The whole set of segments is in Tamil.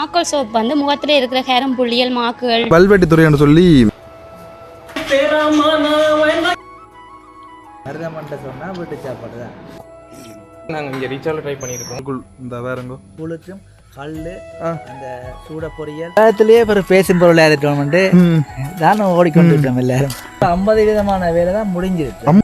சாக்கோல் சோப் வந்து முகத்தில் இருக்கிற ஹேரம் புள்ளியல் மாக்குகள் பல்வெட்டி துறைன்னு சொல்லி மருதமன்ட்ட சொன்னா வீட்டு சாப்பாடு தான். நாங்கள் இங்கே ரீச்சாவில் ட்ரை பண்ணியிருக்கோம். இந்த வேறங்கோ புழுக்கும் கல் அந்த சூட பொரியல் எல்லாத்துலேயே ஒரு பேசும் பொருளாக இருக்கணும்ட்டு தானும் ஓடிக்கொண்டு இருக்கோம் எல்லாரும். 50 விதமான வேலை தான் முடிஞ்சிருக்கு.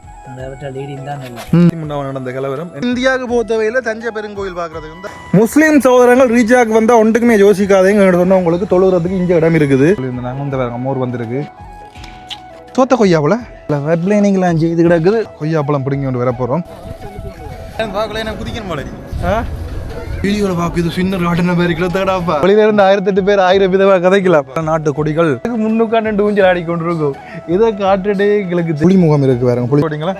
நடந்த கலவரம் இந்தியாவுக்கு பொறுத்தவரையில தஞ்சை பெருங்கோயில் பாக்குறதுக்கு முஸ்லீம் சகோதரங்கள் ரீச்சாக்கு வந்தா ஒன்றுக்குமே யோசிக்காதீங்க சொன்னா உங்களுக்கு தொழுகிறதுக்கு இங்க இடம் இருக்குது. நாங்கள் இந்த வேற மோர் வந்திருக்கு தோத்த கொய்யாப்பழ வெப்லைனிங்லாம் இது கிடக்குது. கொய்யாப்பழம் பிடிங்கி கொண்டு வர போறோம். குதிக்கணும் வீடியோவில் பார்க்குது சின்ன காட்டின பேர் கிடத்தாடாப்பா வெளியில இருந்து 1008 பேர் 1000 விதமாக கதைக்கலாம். நாட்டு கொடிகள் முன்னுக்காண்டு ஊஞ்சல் ஆடிக்கொண்டிருக்கும். இதை காட்டுட்டே எங்களுக்கு புலிமுகம் இருக்கு. வேற புலி போட்டீங்களா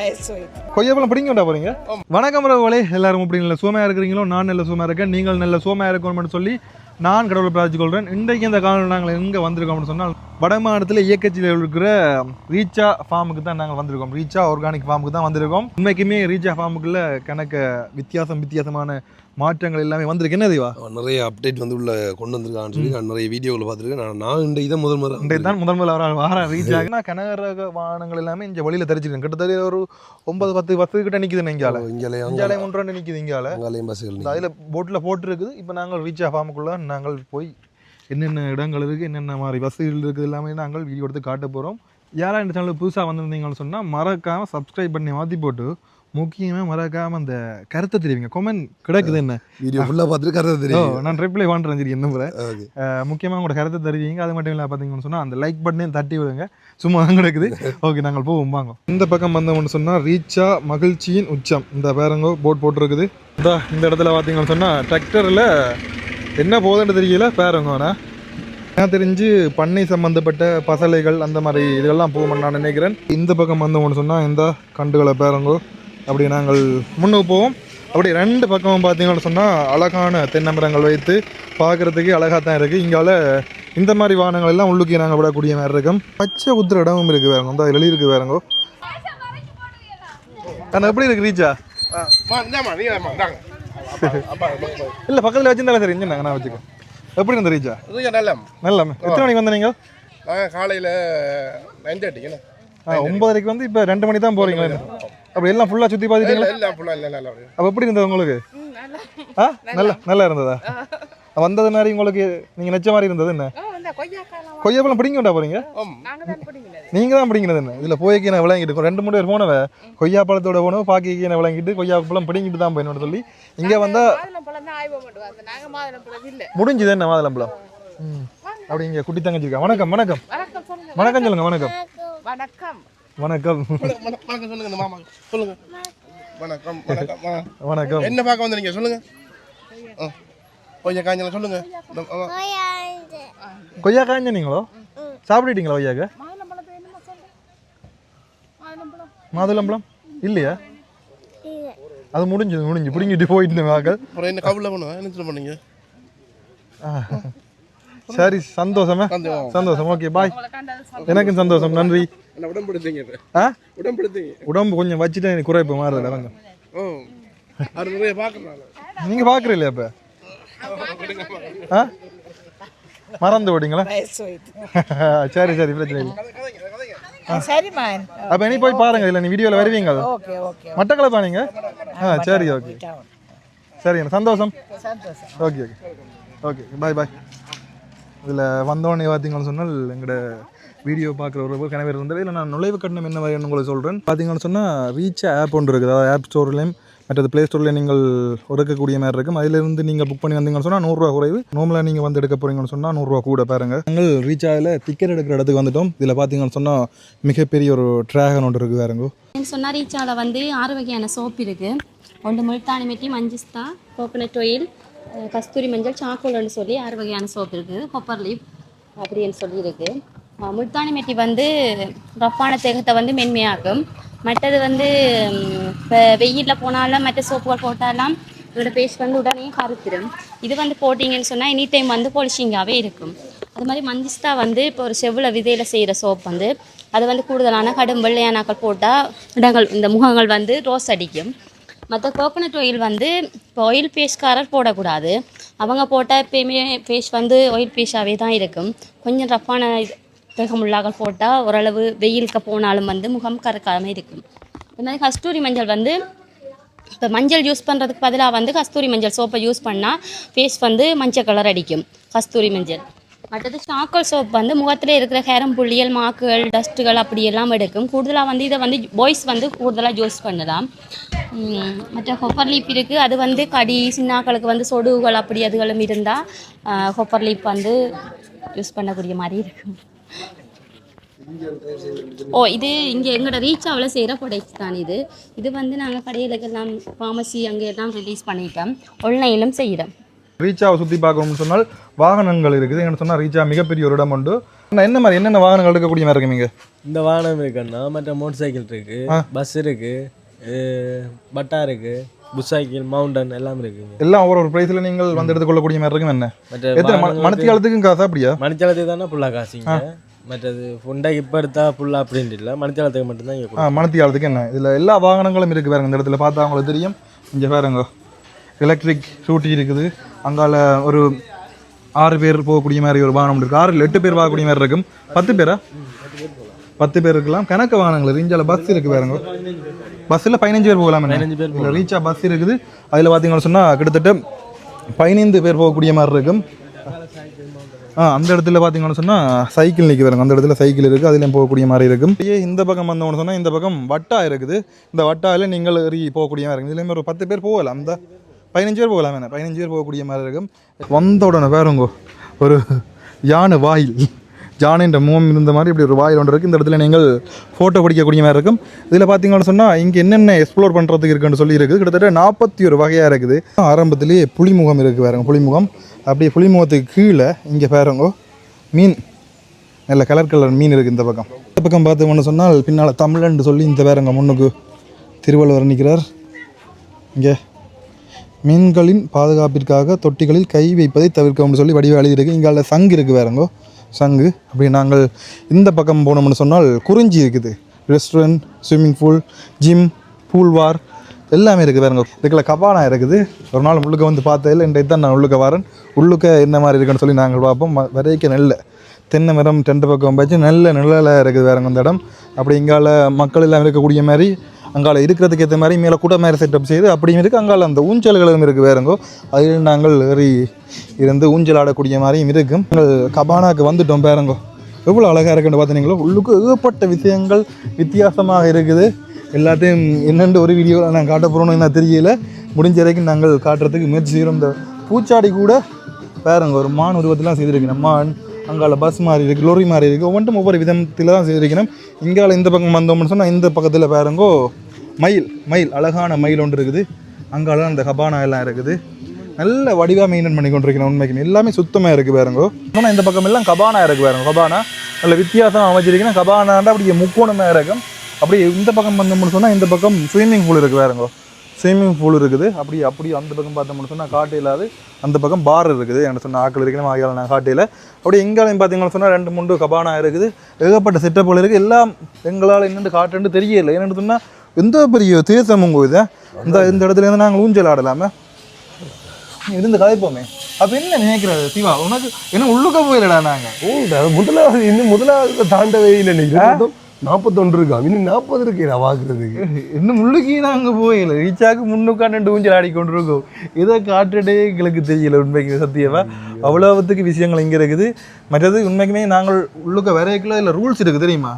கொய்யாப்பழம் பிடிங்க கொண்டா போறீங்க. வணக்கம் ரவளே, எல்லாரும் அப்படி நல்ல சோமையா இருக்கிறீங்களோ? நான் நல்ல சோமையா இருக்கேன். நீங்கள் நல்ல சோமையா இருக்கணும்னு சொல்லி நான் கடவுளை பிரார்த்திச்சு கொள்கிறேன். இன்றைக்கு இந்த காலம் நாங்கள் எங்கே வந்திருக்கோம்னு சொன்னால் வடமாநிலத்தில் இயக்கச்சியில் இருக்கிற ரீச்சா ஃபார்முக்கு தான் நாங்கள் வந்திருக்கோம். ரீச்சா ஆர்கானிக் ஃபார்முக்கு தான் வந்திருக்கோம். உண்மைக்குமே ரீச்சா ஃபார்முக்குள்ள கணக்கு வித்தியாசமான மாற்றங்கள் எல்லாமே வந்திருக்கு. என்ன தெய்வா நிறைய அப்டேட் வந்து உள்ள கொண்டு வந்திருக்கான்னு சொல்லி நான் நிறைய வீடியோவில் பார்த்துருக்கேன். நான் இந்த இதை முதல் வாரம் ரீச் ஆகுனா கனகரக வாகனங்கள் எல்லாமே இங்கே வழியில் தெரிஞ்சிருக்கேன். கிட்டத்தட்ட ஒரு 9-10 பஸ் கிட்ட நிற்குது. இங்காலே 1-2 நிற்குது. இங்கால பஸ்ஸுகள் அதில் போட்டில் போட்டுருக்குது. இப்போ நாங்கள் ரீச்சா ஃபார்முக்குள்ள நாங்கள் போய் என்னென்ன இடங்கள் இருக்குது, என்னென்ன மாதிரி வசதிகள் இருக்குது எல்லாமே நாங்கள் வீடியோ எடுத்து காட்ட போகிறோம். யாராக இந்த சேனலுக்கு புதுசாக வந்திருந்தீங்கன்னு சொன்னால் மறக்காமல் சப்ஸ்கிரைப் பண்ணி மாற்றி போட்டு முக்கியமாக மறக்காமல் அந்த கருத்தை தெரிவிங்க. கொமெண்ட் கிடக்குது என்ன வீடியோ ஃபுல்லாக பார்த்துட்டு கருத்தை தெரியும். நான் ரிப்ளை பண்ணுறேன். சரி என்ன முக்கியமாக உங்களோட கருத்தை தெரிவிங்க. அது மட்டும் இல்லை பார்த்தீங்கன்னு சொன்னால் அந்த லைக் பட்டனையும் தட்டி விடுங்க. சும்மா தான் கிடக்குது. ஓகே நாங்கள் போவோம் வாங்க. இந்த பக்கம் வந்தோம்னு சொன்னால் ரீச்சா மகிழ்ச்சியின் உச்சம் இந்த பேரங்கோ போட் போட்டிருக்குது. இந்த இடத்துல பார்த்தீங்கன்னு சொன்னால் டிராக்டரில் என்ன போகுதுன்னு தெரியல. பேரங்கோண்ணா நான் தெரிஞ்சு பண்ணை சம்மந்தப்பட்ட பசலைகள் அந்த மாதிரி இதெல்லாம் போகும்னு நான் நினைக்கிறேன். இந்த பக்கம் வந்தோம்னு சொன்னால் இந்த கண்டுகளை பேரங்கோ அப்படி நாங்கள் முன்னுக்கு போவோம். அப்படி 2 பக்கமும் பார்த்தீங்கன்னு சொன்னால் அழகான தென்னமரங்கள் வைத்து பார்க்குறதுக்கு அழகாக தான் இருக்குது. இங்கால இந்த மாதிரி வாகனங்கள் எல்லாம் உள்ளுக்கே நாங்கள் விடக்கூடிய மாதிரி இருக்கும். பச்சை குத்துற இடமும் இருக்குது. வேறங்க அந்த வெளியே இருக்குது. வேறங்கோ ஆனால் எப்படி இருக்கு ரீச்சா? இல்லை பக்கத்தில் வச்சுருந்தாலும் சரி இங்கே நான் வச்சுக்கேன். எப்படி இருந்த ரீச்சா? நல்ல எத்தனை மணிக்கு வந்த நீங்கள்? காலையில் 9:30. 9:30 வந்து இப்போ 2 மணி தான் போகிறீங்களா? அப்படி எல்லாம் ஃபுல்லாக சுற்றி பார்த்துட்டீங்களா? அப்போ எப்படி இருந்தது உங்களுக்கு? நல்லா இருந்ததா? வந்தது மாதிரி உங்களுக்கு நீங்கள் நெச்ச மாதிரி இருந்தது என்ன? கொய்யாப்பழம் பிடிங்க கொண்டா போகிறீங்க? நீங்கள் தான் பிடிங்கிறது என்ன? இதில் போய்க்கு நான் விளங்கிட்டு 2 3 பேர் போனவ கொய்யாப்பழத்தோட போனவ பாக்கிக்கு நான் விளங்கிட்டு கொய்யாப்பழம் பிடிங்கிட்டு தான் போயின்னு சொல்லி இங்கே வந்தால் முடிஞ்சுது என்ன மாதுளம்பழம். அப்படி இங்கே குட்டி தங்கச்சி இருக்கா. வணக்கம் வணக்கம் வணக்கம் சொல்லுங்க. வணக்கம் வணக்கம் சொல்லுங்க மாமா சொல்லுங்க. வணக்கம் வணக்கம். என்ன பார்க்க வந்தீங்க சொல்லுங்க. கொய்யா காஞ்சல சொல்லுங்க. கொய்யா காஞ்ச நீங்களோ சாப்பிட்டுட்டீங்களா? கொய்யாக்க மாதுளம்பழம் இல்லையா? அது முடிஞ்சு பிடிங்கிட்டு போயிட்டு வாக்கள். என்ன கவலை பண்ணுவேன் என்ன பண்ணீங்க? சரி சந்தோஷமா சந்தோஷம். Okay bye. எனக்கும் சந்தோஷம். நன்றி. உடம்பு கொஞ்சம் வச்சுட்டு எனக்கு குறைப்பு மாறுதல கொஞ்சம். நீங்க பாக்குறீங்களா இப்ப? மறந்து விட்டீங்களா? சரி பிரச்சனை இல்லை. அப்ப இனி போய் பாருங்க. இல்லை நீ வீடியோல வருவீங்க. மட்டக்களப்பா நீங்க? சரி ஓகே சரி சந்தோஷம். Okay bye. இதில் வந்தோடனே பார்த்தீங்கன்னு சொன்னால் எங்களோட வீடியோ பார்க்குற ஒரு கனவே இருந்தது. இல்லை நான் நுழைவு கட்டணம் என்ன வகைன்னு உங்களுக்கு சொல்கிறேன். பார்த்தீங்கன்னு சொன்னால் ரீச் ஆப் ஒன்று இருக்குது. அதாவது ஆப் ஸ்டோர்லேயும் மற்றது ப்ளே ஸ்டோர்லேயும் நீங்கள் ஒடுக்கக்கூடிய மாதிரி இருக்கும். அதிலிருந்து நீங்கள் புக் பண்ணி வந்தீங்கன்னு சொன்னால் 100 ரூபா குறைவு. நார்மலாக நீங்கள் வந்து எடுக்க போகிறீங்கன்னு சொன்னால் 100 ரூபா கூட பாருங்கள். நாங்கள் ரீச் ஆகில் டிக்கெட் எடுக்கிற இடத்துக்கு வந்துட்டோம். இதில் பார்த்தீங்கன்னு சொன்னால் மிகப்பெரிய ஒரு ட்ராகன் ஒன்று இருக்குது. வேறுங்கோ சொன்னால் ரீச்சாவில் வந்து 6 வகையான சோப் இருக்குது. ஒன்று முல்தானி மெட்டி, மஞ்சிஸ்தா, கோகோனட் ஆயில், கஸ்தூரி மஞ்சள், சாக்கோல்னு சொல்லி 6 வகையான சோப் இருக்குது. கொப்பர் லீப் அப்படின்னு சொல்லி இருக்குது. முல்தானி மெட்டி வந்து ரஃப்பான தேகத்தை வந்து மென்மையாக்கும். மற்றது வந்து இப்போ வெயிலில் போனாலும் மற்ற சோப்புகள் போட்டாலும் இதோட பேஸ்ட் வந்து உடனே கருத்திடும். இது வந்து போட்டிங்கன்னு சொன்னால் எனி டைம் வந்து பாலிஷிங்காகவே இருக்கும். அது மாதிரி மஞ்சிஸ்தா வந்து இப்போ ஒரு செவ்வில் விதையில் செய்கிற சோப் வந்து அது வந்து கூடுதலான கடும் வெள்ளையானாக்கள் போட்டால் இடங்கள் இந்த முகங்கள் வந்து ரோஸ் அடிக்கும். மற்ற கோகோனட் ஆயில் வந்து இப்போ ஆயில் பேஸ்ட்காரர் போடக்கூடாது. அவங்க போட்டால் எப்பயுமே ஃபேஸ் வந்து ஆயில் பேஸ்டாகவே தான் இருக்கும். கொஞ்சம் ரஃப்பான தேகமுள்ளாக போட்டால் ஓரளவு வெயிலுக்கு போனாலும் வந்து முகம் கறக்காமல் இருக்கும். இது மாதிரி கஸ்தூரி மஞ்சள் வந்து இப்போ மஞ்சள் யூஸ் பண்ணுறதுக்கு பதிலாக வந்து கஸ்தூரி மஞ்சள் சோப்பை யூஸ் பண்ணால் ஃபேஸ் வந்து மஞ்சள் கலர் அடிக்கும் கஸ்தூரி மஞ்சள். மற்றது சாக்கோல் சோப் வந்து முகத்தில் இருக்கிற ஹேரம் புள்ளியல் மாக்குகள் டஸ்ட்டுகள் அப்படியெல்லாம் எடுக்கும். கூடுதலாக வந்து இதை வந்து பாய்ஸ் வந்து கூடுதலாக யூஸ் பண்ணலாம். மற்ற ஹொப்பர் லீப் இருக்குது, அது வந்து கடி சின்னாக்களுக்கு வந்து சொடுகள் அப்படி அதுகளும் இருந்தால் ஹொப்பர் லீப் வந்து யூஸ் பண்ணக்கூடிய மாதிரி இருக்கும். இது இங்கே எங்களோட ரீச்சாவில் செய்கிற ப்ராடக்ட்ஸ் தான் இது. இது வந்து நாங்கள் கடையிலக்கெல்லாம் ஃபார்மசி அங்கே எல்லாம் ரிலீஸ் பண்ணிட்டோம், ஆன்லைனிலும் செய்கிறோம். ரீச்சாவை சுற்றி பார்க்கணும்னு சொன்னால் வாகனங்கள் இருக்குது. என்ன சொன்னால் ரீச்சா மிகப்பெரிய ஒரு இடம் உண்டு. என்ன மாதிரி என்னென்ன வாகனங்கள் இருக்கக்கூடிய மாதிரி இருக்குங்க? இந்த வாகனம் இருக்குன்னா மற்ற மோட்டர் சைக்கிள் இருக்குது, பஸ் இருக்குது, பட்டா இருக்குது, புஷ் சைக்கிள், மவுண்டன் எல்லாம் இருக்குங்க. எல்லாம் ஒவ்வொரு ப்ரைஸில் நீங்கள் வந்து எடுத்துக்கொள்ளக்கூடிய மாதிரி இருக்கும். என்ன எத்தனை மணித்தியாலத்துக்கும் காசா? அப்படியா? மணித்தியாலத்துக்கு தானே ஃபுல்லாக காசுங்க. மற்றது ஃபுண்டாக இப்போ எடுத்தா ஃபுல்லாக அப்படின்ட்டு இல்லை, மணித்தியாலத்துக்கு மட்டும்தான் இங்கே. மணித்தியாலத்துக்கு என்ன இதில் எல்லா வாகனங்களும் இருக்குது பாருங்க. இந்த இடத்துல பார்த்தா அவங்களுக்கு தெரியும். இங்கே பாருங்க எலக்ட்ரிக் ஸ்கூட்டி இருக்குது. அங்கால ஒரு 6 பேர் போகக்கூடிய மாதிரி ஒரு வாகனம் இருக்குது. 6 இல்லை 8 பேர் போகக்கூடிய மாதிரி இருக்கும். 10 பேரா? 10 பேர் இருக்கலாம். கணக்கு வாகனங்கள் ரீஞ்சால பஸ் இருக்குது பாருங்க. பஸ்ஸில் 15 பேர் போகலாம். 15 பேர் ரீச்சா பஸ் இருக்குது. அதில் பார்த்தீங்கன்னு சொன்னால் கிட்டத்தட்ட 15 பேர் போகக்கூடிய மாதிரி இருக்கும். அந்த இடத்துல பார்த்தீங்கன்னு சொன்னால் சைக்கிள் நிற்க பாருங்க. அந்த இடத்துல சைக்கிள் இருக்குது, அதுலேயும் போகக்கூடிய மாதிரி இருக்கும். இந்த பக்கம் வந்தோம்னு சொன்னால் இந்த பக்கம் வட்டா இருக்குது. இந்த வட்டாவில் நீங்கள் போகக்கூடிய மாதிரி இருக்கும். இதுலேயுமே ஒரு 10 பேர் போகலாம். அந்த 15 பேர் போகலாம். வேணா 15 பேர் போகக்கூடிய மாதிரி இருக்கும். வந்த உடனே பாருங்க ஒரு யானை வாயில், யானைன்ற முகம் இருந்த மாதிரி இப்படி ஒரு வாயில் ஒன்று இருக்குது. இந்த இடத்துல நீங்கள் ஃபோட்டோ பிடிக்கக்கூடிய மாதிரி இருக்கும். இதில் பார்த்தீங்கன்னு சொன்னால் இங்கே என்னென்ன எக்ஸ்ப்ளோர் பண்ணுறதுக்கு இருக்குன்னு சொல்லி இருக்குது. கிட்டத்தட்ட 41 வகையாக இருக்குது. ஆரம்பத்திலேயே புலிமுகம் இருக்குது பாருங்க. புலிமுகம் அப்படியே புலிமுகத்துக்கு கீழே இங்கே பாருங்க மீன், நல்ல கலர் மீன் இருக்குது. இந்த பக்கம் பார்த்தோம்னு சொன்னால் பின்னால் தமிழன்னு சொல்லி இந்த பாருங்க முன்னுக்கு திருவள்ளுவர் நிற்கிறார். இங்கே மீன்களின் பாதுகாப்பிற்காக தொட்டிகளில் கை வைப்பதை தவிர்க்கணும்னு சொல்லி வடிவாளி இருக்குது. இங்கே சங்கு இருக்குது பாருங்கோ, சங்கு. அப்படி நாங்கள் இந்த பக்கம் போனோம்னு சொன்னால் குறிஞ்சி இருக்குது. ரெஸ்டாரண்ட், ஸ்விம்மிங் பூல், ஜிம், பூல்வார் எல்லாமே இருக்குது பாருங்க. இதுக்குள்ள கபானா இருக்குது. ஒரு நாள் உள்ளுக்க வந்து பார்த்ததில்லை, இன்றைக்கு தான் நான் உள்ளுக்க வரேன். உள்ளுக்க என்ன மாதிரி இருக்குன்னு சொல்லி நாங்கள் பார்ப்போம். வரைக்க நெல்லை தென்னை மரம் 2 பக்கம் வச்சு நல்ல நிழலாக இருக்குது வேறுங்க இந்த இடம். அப்படி இங்கால மக்கள் எல்லாம் இருக்கக்கூடிய மாதிரி அங்கால இருக்கிறதுக்கு ஏற்ற மாதிரி மேலே கூட மாதிரி செட்டப் செய்து அப்படியும் இருக்குது. அங்கால அந்த ஊஞ்சல்களும் இருக்குது வேறுங்கோ. அதில் நாங்கள் ஏறி இருந்து ஊஞ்சல் ஆடக்கூடிய மாதிரியும் இருக்கும். நாங்கள் கபானாவுக்கு வந்துட்டோம் பாருங்கோ. எவ்வளோ அழகாக இருக்குன்னு பார்த்தீங்களோ. உள்ளுக்கு ஏகப்பட்ட விஷயங்கள் வித்தியாசமாக இருக்குது. எல்லாத்தையும் என்னென்று ஒரு வீடியோவில் நான் காட்ட போகிறோன்னு என்ன தெரியல. முடிஞ்ச வரைக்கும் நாங்கள் காட்டுறதுக்கு முயற்சி செய்கிறோம். இந்த பூச்சாடி கூட பாருங்க ஒரு மான் உருவத்தெலாம் செய்திருக்கணும். மான் அங்கால பஸ் மாதிரி இருக்குது, லொரி மாதிரி இருக்குது. ஒவ்வொன்றும் ஒவ்வொரு விதத்தில் தான் செய்திருக்கணும். இங்கால இந்த பக்கம் வந்தோம்னு சொன்னால் இந்த பக்கத்தில் பாருங்கோ மயில் அழகான மயில் ஒன்று இருக்குது. அங்கால அந்த கபானா எல்லாம் இருக்குது. நல்ல வடிவாக மெயின்டைன் பண்ணி கொண்டிருக்கணும். உண்மைக்கு எல்லாமே சுத்தமாக இருக்குது பாருங்கோ. ஆனால் இந்த பக்கம் எல்லாம் கபானா இருக்குது பாருங்க. கபானா நல்ல வித்தியாசம் அமைச்சிருக்கணும். கபானாண்டா அப்படியே முக்கோணமாக இருக்கும். அப்படி இந்த பக்கம் வந்தோம்னு சொன்னால் இந்த பக்கம் ஸ்விம்மிங் பூல் இருக்குது பாருங்கோ. ஸ்விம்மிங் பூல் இருக்குது. அப்படி அந்த பக்கம் பார்த்தோம்னு சொன்னால் காட்டு இல்லாது அந்த பக்கம் பார் இருக்குது. எனக்கு சொன்ன ஆக்கள் இருக்கணும் ஆகியால் நான் காட்டையில். அப்படி எங்கேயும் பார்த்தீங்கன்னு சொன்னால் 2-3 கபானா இருக்குது. ஏகப்பட்ட செட்டப்புகள் இருக்குது. எல்லாம் எங்களால் என்னென்று காட்டுன்னு தெரியலை. என்னென்னு சொன்னால் எந்த பெரிய தேசமுங்க இது. இந்த இடத்துலேருந்து நாங்கள் ஊஞ்சல் ஆடலாமே இருந்து கதைப்போமே. அப்போ என்ன நினைக்கிறது சிவா உனக்கு? என்ன உள்ளுக்க போயிடடா நாங்கள் முதலாவது தாண்டவே இல்லை. 41 இருக்கா, இன்னும் 40 இருக்கா வாக்குறதுக்கு. இன்னும் முள்ளுக்கு நாங்கள் போயிடல. ரீச்சாக்கு 3 ஊஞ்சல் ஆடிக்கொண்டிருக்கோம். இதை காட்டுட்டே எங்களுக்கு தெரியல உண்மைக்கு சத்தியவா. அவ்வளோத்துக்கு விஷயங்கள் இங்கே இருக்குது. மற்றது உண்மைக்குமே நாங்கள் உள்ளுக்க வரைக்குள்ள இல்லை ரூல்ஸ் இருக்குது தெரியுமா?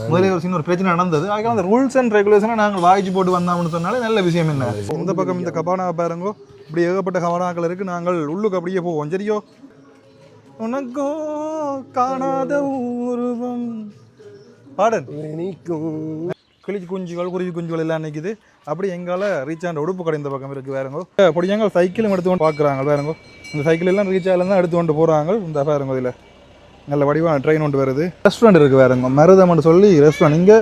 முதலே ஒரு சின்ன ஒரு பிரச்சனை நடந்தது. அதுக்காக அந்த ரூல்ஸ் அண்ட் ரெகுலேஷனை நாங்கள் வாய்ச்சி போட்டு வந்தோம்னு சொன்னாலே நல்ல விஷயம். என்ன இந்த பக்கம் இந்த கபானா பாருங்கோ. இப்படி ஏகப்பட்ட கபானாக்கள் இருக்குது. நாங்கள் உள்ளுக்கு அப்படியே போவோம். சரியோ? உனக்கோ காணாத உருவம் பாடன் கிளிச்சு குஞ்சுகள் குருவி குஞ்சுகள் எல்லாம் நிற்குது. அப்படி எங்கால ரீச்சாண்ட உடுப்பு கடை இந்த பக்கம் இருக்குது வேறுங்கோ. பொடியாங்க சைக்கிளும் எடுத்து கொண்டு பார்க்குறாங்க வேறுங்கோ. இந்த சைக்கிள் எல்லாம் ரீச்சாலேருந்து தான் எடுத்து கொண்டு போகிறாங்க. இந்த பாருங்கோ இதில் நல்ல வடிவான ட்ரெயின் ஒன்று வருது. ரெஸ்டாரண்ட் இருக்குது வேறுங்கோ. மருதம்னு சொல்லி ரெஸ்டாரண்ட். இங்கே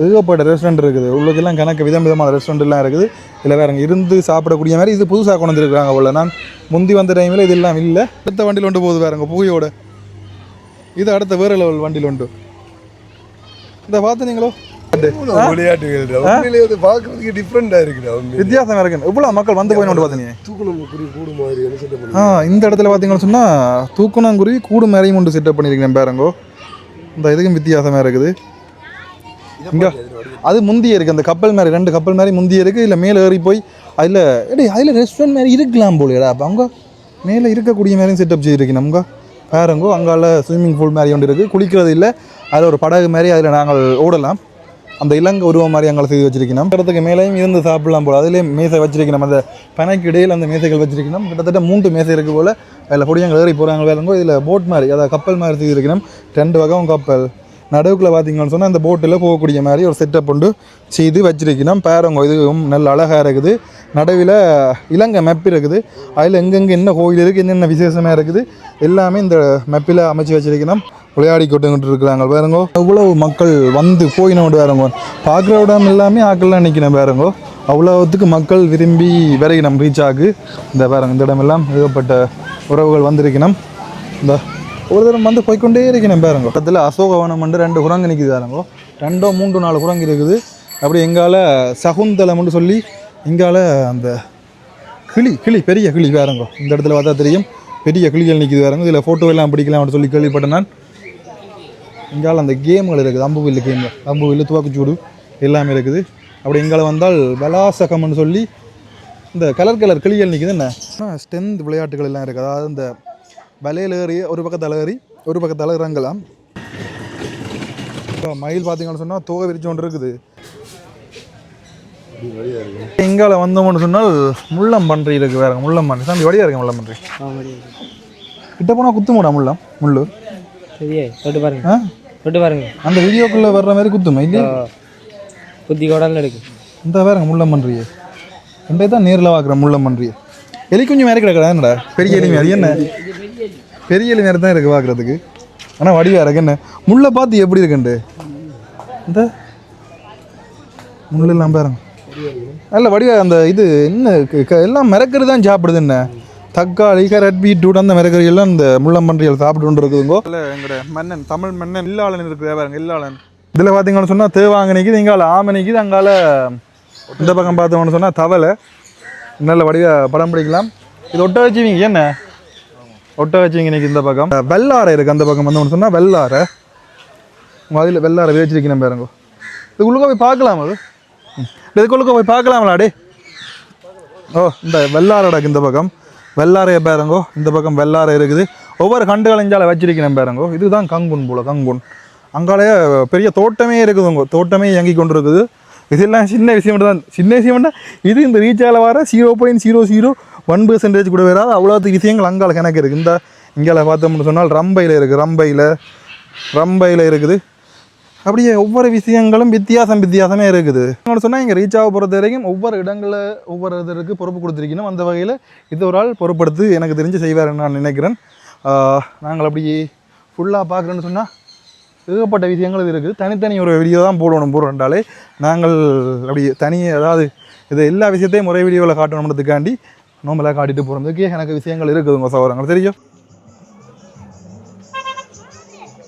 ஏகப்பட்ட ரெஸ்டாரண்ட் இருக்குது. உள்ளுக்கெல்லாம் கணக்கு விதமான ரெஸ்டாரண்ட்லாம் இருக்குது. இல்லை வேறுங்க இருந்து சாப்பிடக்கூடிய மாதிரி இது புதுசாக கொண்டு வந்துருக்காங்க. அவ்வளோ நான் முந்தி வந்த டைமில் இதெல்லாம் இல்லை. அடுத்த வண்டியில் ஒன்று போகுது வேறுங்க புகையோட. இது அடுத்த வேறு லெவல் வண்டியில் உண்டு. இந்த பார்த்து நீங்களோ விளையாட்டுகள் உண்மையிலேயே அது பார்க்கறதுக்கு டிஃப்ரெண்டா இருக்குடா. வித்தியாசமா இருக்கு. இவ்வளவு மக்கள் வந்து போய் நோட்டு பார்த்தீங்க. தூக்குனங்குருவி கூடு மாதிரி என்ன செட்டப் பண்ணி இந்த இடத்துல பார்த்தீங்கன்னு சொன்னா தூக்குனங்குருவி கூடு மாதிரியும் கொண்டு செட்டப் பண்ணியிருக்கேன் பாருங்கோ. இந்த இதுக்கும் வித்தியாசமா இருக்குது. இங்க அது முந்திய இருக்கு, அந்த கப்பல் மாதிரி 2 கப்பல் மாதிரி முந்திய இருக்கு. இல்லை மேலே ஏறி போய் அதில் ரெஸ்டாரண்ட் மாதிரி இருக்கலாம் போலையடா. அப்போ அவங்க மேலே இருக்கக்கூடிய மாதிரியும் செட்டப் செய்திருக்கு. நமக்கு பாருங்கோ அங்கால ஸ்விம்மிங் பூல் மாதிரி ஒன்று இருக்குது. குளிக்கிறது இல்லை, அதில் ஒரு படகு மாதிரி அதில் நாங்கள் ஓடலாம். அந்த இலங்கை உருவம் மாதிரி அங்கே செய்து வச்சிருக்கணும். இடத்துக்கு மேலேயும் இருந்து சாப்பிடலாம் போல். அதிலே மேசை வச்சிருக்கணும். அந்த பனைக்கு இடையில் அந்த மேசைகள் வச்சிருக்கணும். கிட்டத்தட்ட 3 மேசை இருக்குது போல். அதில் பொடியங்க ஏறி போகிறாங்க வேறுங்கோ. இதில் போட் மாதிரி, அதாவது கப்பல் மாதிரி செய்து இருக்கணும். 2 வகை கப்பல். நடுவுக்குள்ள பார்த்தீங்கன்னு சொன்னால் அந்த போட்டில் போகக்கூடிய மாதிரி ஒரு செட்டப் கொண்டு செய்து வச்சிருக்கணும். பாருங்க இதுவும் நல்ல அழகாக இருக்குது. நடுவில் இலங்கை மெப் இருக்குது. அதில் எங்கெங்கே என்ன கோயில் இருக்குது, என்னென்ன விசேஷமாக இருக்குது எல்லாமே இந்த மெப்பில் அமைச்சு வச்சிருக்கணும். விளையாடி கொட்டுங்கிட்டு இருக்கிறாங்க பாருங்க. அவ்வளோ மக்கள் வந்து போயினோடு பாருங்க. பார்க்குற இடம் எல்லாமே ஆக்கள்லாம் நிற்கணும் பாருங்க. அவ்வளோத்துக்கு மக்கள் விரும்பி விரைக்கணும் ரீச்சாக்கு. இந்த பாருங்க இந்த இடமெல்லாம் ஏகப்பட்ட உறவுகள் வந்திருக்கணும். இந்த ஒரு தரம் வந்து போய்கொண்டே இருக்கணும் பாருங்க. பக்கத்தில் அசோகவனம் 2 குரங்கு நிற்கிது பாருங்க. 2 3 4 குரங்கு இருக்குது. அப்படி எங்கால சகுந்தலம்னு சொல்லி எங்கால அந்த கிளி பெரிய கிளி பாருங்க. இந்த இடத்துல பார்த்தா தெரியும் பெரிய கிளிகள் நிற்கிது பாருங்க. இதில் ஃபோட்டோ எல்லாம் பிடிக்கலாம் சொல்லி கேள்விப்பட்டேன் நான். எங்கால அந்த கேம்கள் இருக்குது, அம்புவில்லு கேம், அம்புவில்லு துவாக்குச்சூடு எல்லாமே இருக்குது. அப்படி எங்கால வந்தால் பலாசகம்னு சொல்லி இந்த கலர் கிளிகள் நிற்கிது. என்ன ஸ்ட்ரென்த் விளையாட்டுகள் எல்லாம் இருக்குது. அதாவது இந்த வலையில் ஏறி ஒரு பக்கத்தில் ஏறி ஒரு பக்கத்தில் இறங்கலாம். மயில் பார்த்தீங்கன்னு சொன்னால் தோகை விரிச்சு கொண்டு இருக்குது. எங்கால வந்தோம்னு சொன்னால் முள்ளம்பன்றி இருக்குது வேறு. முள்ளம்பன்றி சாமி வடியாக இருக்கு. முள்ளம்பன்றி கிட்ட போனால் குத்துமோடா முள்ளு சரியே தொட்டு பாருங்க. அந்த வீடியோக்குள்ளே வர்ற மாதிரி குத்துமா இல்லையா? குத்தி கோடால இருக்கு. இந்த வேறுங்க முள்ளம்பன்றியை ரெண்டே தான் நேரில் பார்க்குற முள்ளம்பன்றியை. எலி குஞ்சு மாதிரி கிடக்குறா என்னடா? பெரிய எலி மாதிரி என்ன? பெரிய எலி மாதிரி தான் இருக்குது பார்க்குறதுக்கு. ஆனால் வடிவாக இருக்கு. என்ன முள்ளை பார்த்து எப்படி இருக்குண்டு இந்த முள்ளெல்லாம் பாருங்க. நல்ல வடிவாக அந்த இது என்ன எல்லாம் மிரக்கறி தான் சாப்பிடுது. என்ன தக்காளி கேரட் பீட்ரூட் அந்த மிரக்கறி எல்லாம் இந்த முள்ளம்பன்றிகள் சாப்பிட்டு இருக்குதுங்கோ. இல்லை எங்களோட மன்னன் தமிழ் மன்னன் இல்லாளன் இருக்குது பாருங்க. இல்லாளன் இதில் பார்த்தீங்கன்னு சொன்னால் தேவாங்க நிற்கிது. இங்கால ஆமை நிற்கிது. அங்கால இந்த பக்கம் பார்த்தோம்னு சொன்னால் தவளை. நல்ல வடிவாக படம் பிடிக்கலாம். இது ஒட்ட வச்சுவீங்க. என்ன ஒட்ட வச்சுவீங்க இன்னைக்கு. இந்த பக்கம் வெள்ளாரை இருக்குது. அந்த பக்கம் வந்தோம்னு சொன்னால் வெள்ளாரை. அதில் வெள்ளாரை வேச்சிருக்கணும் பாருங்க. இதுக்குள்ளுக்க போய் பார்க்கலாம். அது இதுக்குள்ளுக்க போய் பார்க்கலாங்களா? டே இந்த வெள்ளாரடக்கு இந்த பக்கம் வெள்ளாரைய பாருங்கோ. இந்த பக்கம் வெள்ளாரை இருக்குது. ஒவ்வொரு கண்டுகளைஞ்சால வச்சிருக்கணும் பாருங்கோ. இதுதான் கங்குன் போல. கங்குன் அங்காலேயே பெரிய தோட்டமே இருக்குதுங்கோ. தோட்டமே இயங்கி கொண்டு இருக்குது. இதெல்லாம் சின்ன விஷயம் தான். சின்ன விஷயம்னா இது இந்த ரீச்சால் வர 0.001% கூட வராது. அவ்வளோத்துக்கு விஷயங்கள் அங்கால கணக்கு இருக்குது. இந்த இங்கால பார்த்தோம்னு சொன்னால் ரம்பையில் இருக்குது. ரம்பையில் இருக்குது. அப்படியே ஒவ்வொரு விஷயங்களும் வித்தியாசமே இருக்குது. சொன்னால் இங்கே ரீச் ஆக பொறுத்த வரைக்கும் ஒவ்வொரு இடங்களில் ஒவ்வொரு இதற்கு பொறுப்பு கொடுத்துருக்கணும். அந்த வகையில் இது ஒரு ஆள் பொறுப்படுத்து எனக்கு தெரிஞ்சு செய்வாருன்னு நான் நினைக்கிறேன். நாங்கள் அப்படி ஃபுல்லாக பார்க்குறேன்னு சொன்னால் ஏகப்பட்ட விஷயங்கள் இது இருக்குது. தனித்தனி ஒரு வீடியோ தான் போடுறோம்னாலே நாங்கள் அப்படி அதாவது இது எல்லா விஷயத்தையும் ஒரே வீடியோவில் காட்டணுன்றதுக்காண்டி நோம்பலாக காட்டிட்டு போகிறதுக்கு எனக்கு விஷயங்கள் இருக்குது உங்கள் சகோதரங்கள் தெரியும்.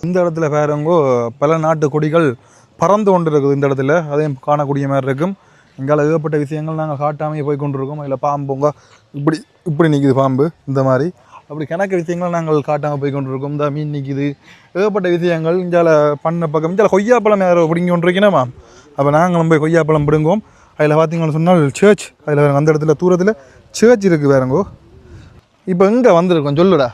இந்த இடத்துல பாருங்கோ பல நாட்டு கொடிகள் பறந்து கொண்டு இருக்குது. இந்த இடத்துல அதையும் காணக்கூடிய மாதிரி இருக்கும். எங்கால ஏகப்பட்ட விஷயங்கள் நாங்கள் காட்டாமையே போய் கொண்டிருக்கோம். அதில் பாம்புங்க இப்படி நிற்குது பாம்பு. இந்த மாதிரி அப்படி கணக்கு விஷயங்கள் நாங்கள் காட்டாமல் போய் கொண்டிருக்கோம். இந்த மீன் நிற்கிது. ஏகப்பட்ட விஷயங்கள் இஞ்சால பண்ண பக்கம் இஞ்சால கொய்யாப்பழம் யாரோ பிடிங்கி கொண்டிருக்கணுமா? அப்போ நாங்களும் போய் கொய்யாப்பழம் பிடுங்குவோம். அதில் பார்த்தீங்கன்னு சொன்னால் சர்ச். அதில் அந்த இடத்துல தூரத்தில் சர்ச் இருக்குது வேறுங்கோ. இப்போ எங்கே வந்திருக்கோம் சொல்லுடா?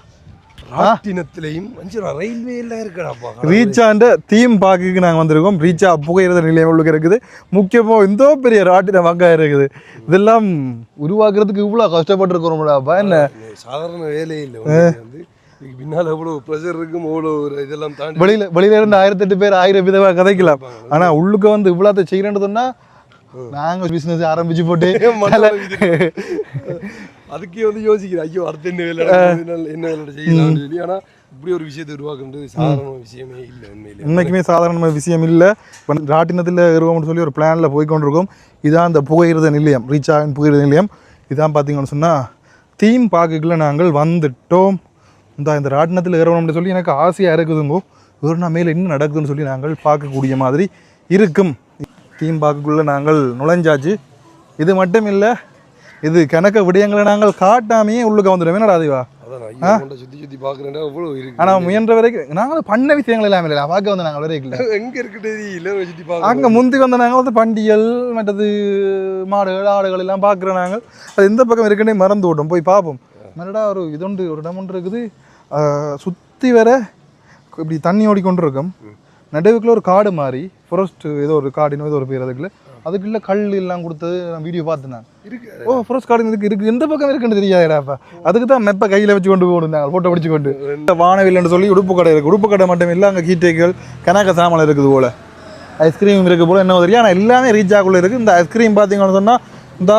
ராட்டினத்திலையும் ரயில்வே எல்லாம் இருக்கடாப்பா. ரீச்சாண்ட தீம் பார்க்குக்கு நாங்கள் வந்திருக்கோம். ரீச்சா புகையிரத நிலையம் உள்ளுக்கு இருக்குது. முக்கியமாக இந்த பெரிய ராட்டின வங்காயம் இருக்குது. இதெல்லாம் உருவாக்குறதுக்கு இவ்வளோ கஷ்டப்பட்டுருக்கிறோம்டாப்பா. என்ன சாதாரண வேலையே இல்லை. பின்னால் எவ்வளோ ப்ரெஷர் இருக்கும். எவ்வளோ இதெல்லாம் தாண்டி வெளியில இருந்து 1008 பேர் 1000 விதமாக கதைக்கலாம். ஆனால் உள்ளுக்க வந்து இவ்வளோத்த செய்யணுன்னு சொன்னால் நாங்கள் பிஸ்னஸ் ஆரம்பிச்சு போட்டு அதுக்கே வந்து யோசிக்கிறேன். ஐயோ அடுத்த என்ன வேலை செய்யலாம் சொல்லி. ஆனால் இப்படி ஒரு விஷயத்தை உருவாக்குறது சாதாரண விஷயமே இல்லை. உண்மையிலே இன்னைக்குமே சாதாரண விஷயம் இல்லை. ராட்டினத்தில் ஏறுவோம்னு சொல்லி ஒரு பிளானில் போய்கொண்டிருக்கோம். இதான் இந்த புகையிரத நிலையம். ரீச்சாவின் புகையிரத நிலையம் இதான். பார்த்தீங்கன்னு சொன்னால் தீம் பார்க்குக்குள்ள நாங்கள் வந்துட்டோம். இந்த ராட்டினத்தில் ஏறணும்னு சொல்லி எனக்கு ஆசையாக இருக்குதுங்கோ. ஏறினா மேலே என்ன நடக்குதுன்னு சொல்லி நாங்கள் பார்க்கக்கூடிய மாதிரி இருக்கும். தீம் பார்க்குள்ளே நாங்கள் நுழைஞ்சாச்சு. இது மட்டும் இல்லை, இது கணக்க விடயங்களை நாங்கள் காட்டாமையே உள்ளுக்க வந்துடுவோம். என்னடா அதுவா? சுத்தி பாக்குறேன் அவ்வளவு இருக்கு. ஆனால் முயன்ற வரைக்கும் நாங்கள் பண்ண விஷயங்கள் எல்லாமே இல்லை பார்க்க வந்து நாங்கள் வரைக்கும் எங்க இருக்குது இல்லை சுத்தி பார்க்க. அங்கே முந்தி வந்த நாங்கள் வந்து பண்டிகள் மற்றது மாடுகள் ஆடுகள் எல்லாம் பார்க்குறோம். நாங்கள் அது எந்த பக்கம் இருக்குன்னே மறந்து விட்டோம். போய் பார்ப்போம். மறுடா ஒரு இதொண்டு ஒரு இடம் ஒன்று இருக்குது. சுற்றி வர இப்படி தண்ணி ஓடிக்கொண்டு இருக்கும். நடுவுக்குள்ள ஒரு காடு மாதிரி ஃபாரஸ்ட் ஏதோ ஒரு காடுன்னு ஏதோ ஒரு பேர் அதுக்குள்ள கல் எல்லாம் கொடுத்தது நான் வீடியோ பார்த்துனேன். ஓ ஃபாரஸ்ட் காடு இருக்கு எந்த பக்கம் இருக்குன்னு தெரியாதுடாப்பா. அதுக்கு தான் மெப்பை கையில் வச்சு கொண்டு போனாங்க ஃபோட்டோ பிடிச்சி கொண்டு. வானவில்லைன்னு சொல்லி உடுப்பு கடை இருக்குது. உடுப்பு கடை மட்டும் இல்லை, அங்கே கீட்டைகள் கணக்க சாமான் இருக்குது போல், ஐஸ்கிரீம் இருக்குது போல், என்ன தெரியும். ஆனால் எல்லாமே ரீச்சாக்குள்ளே இருக்குது. இந்த ஐஸ்கிரீம் பார்த்தீங்கன்னு சொன்னால் இந்த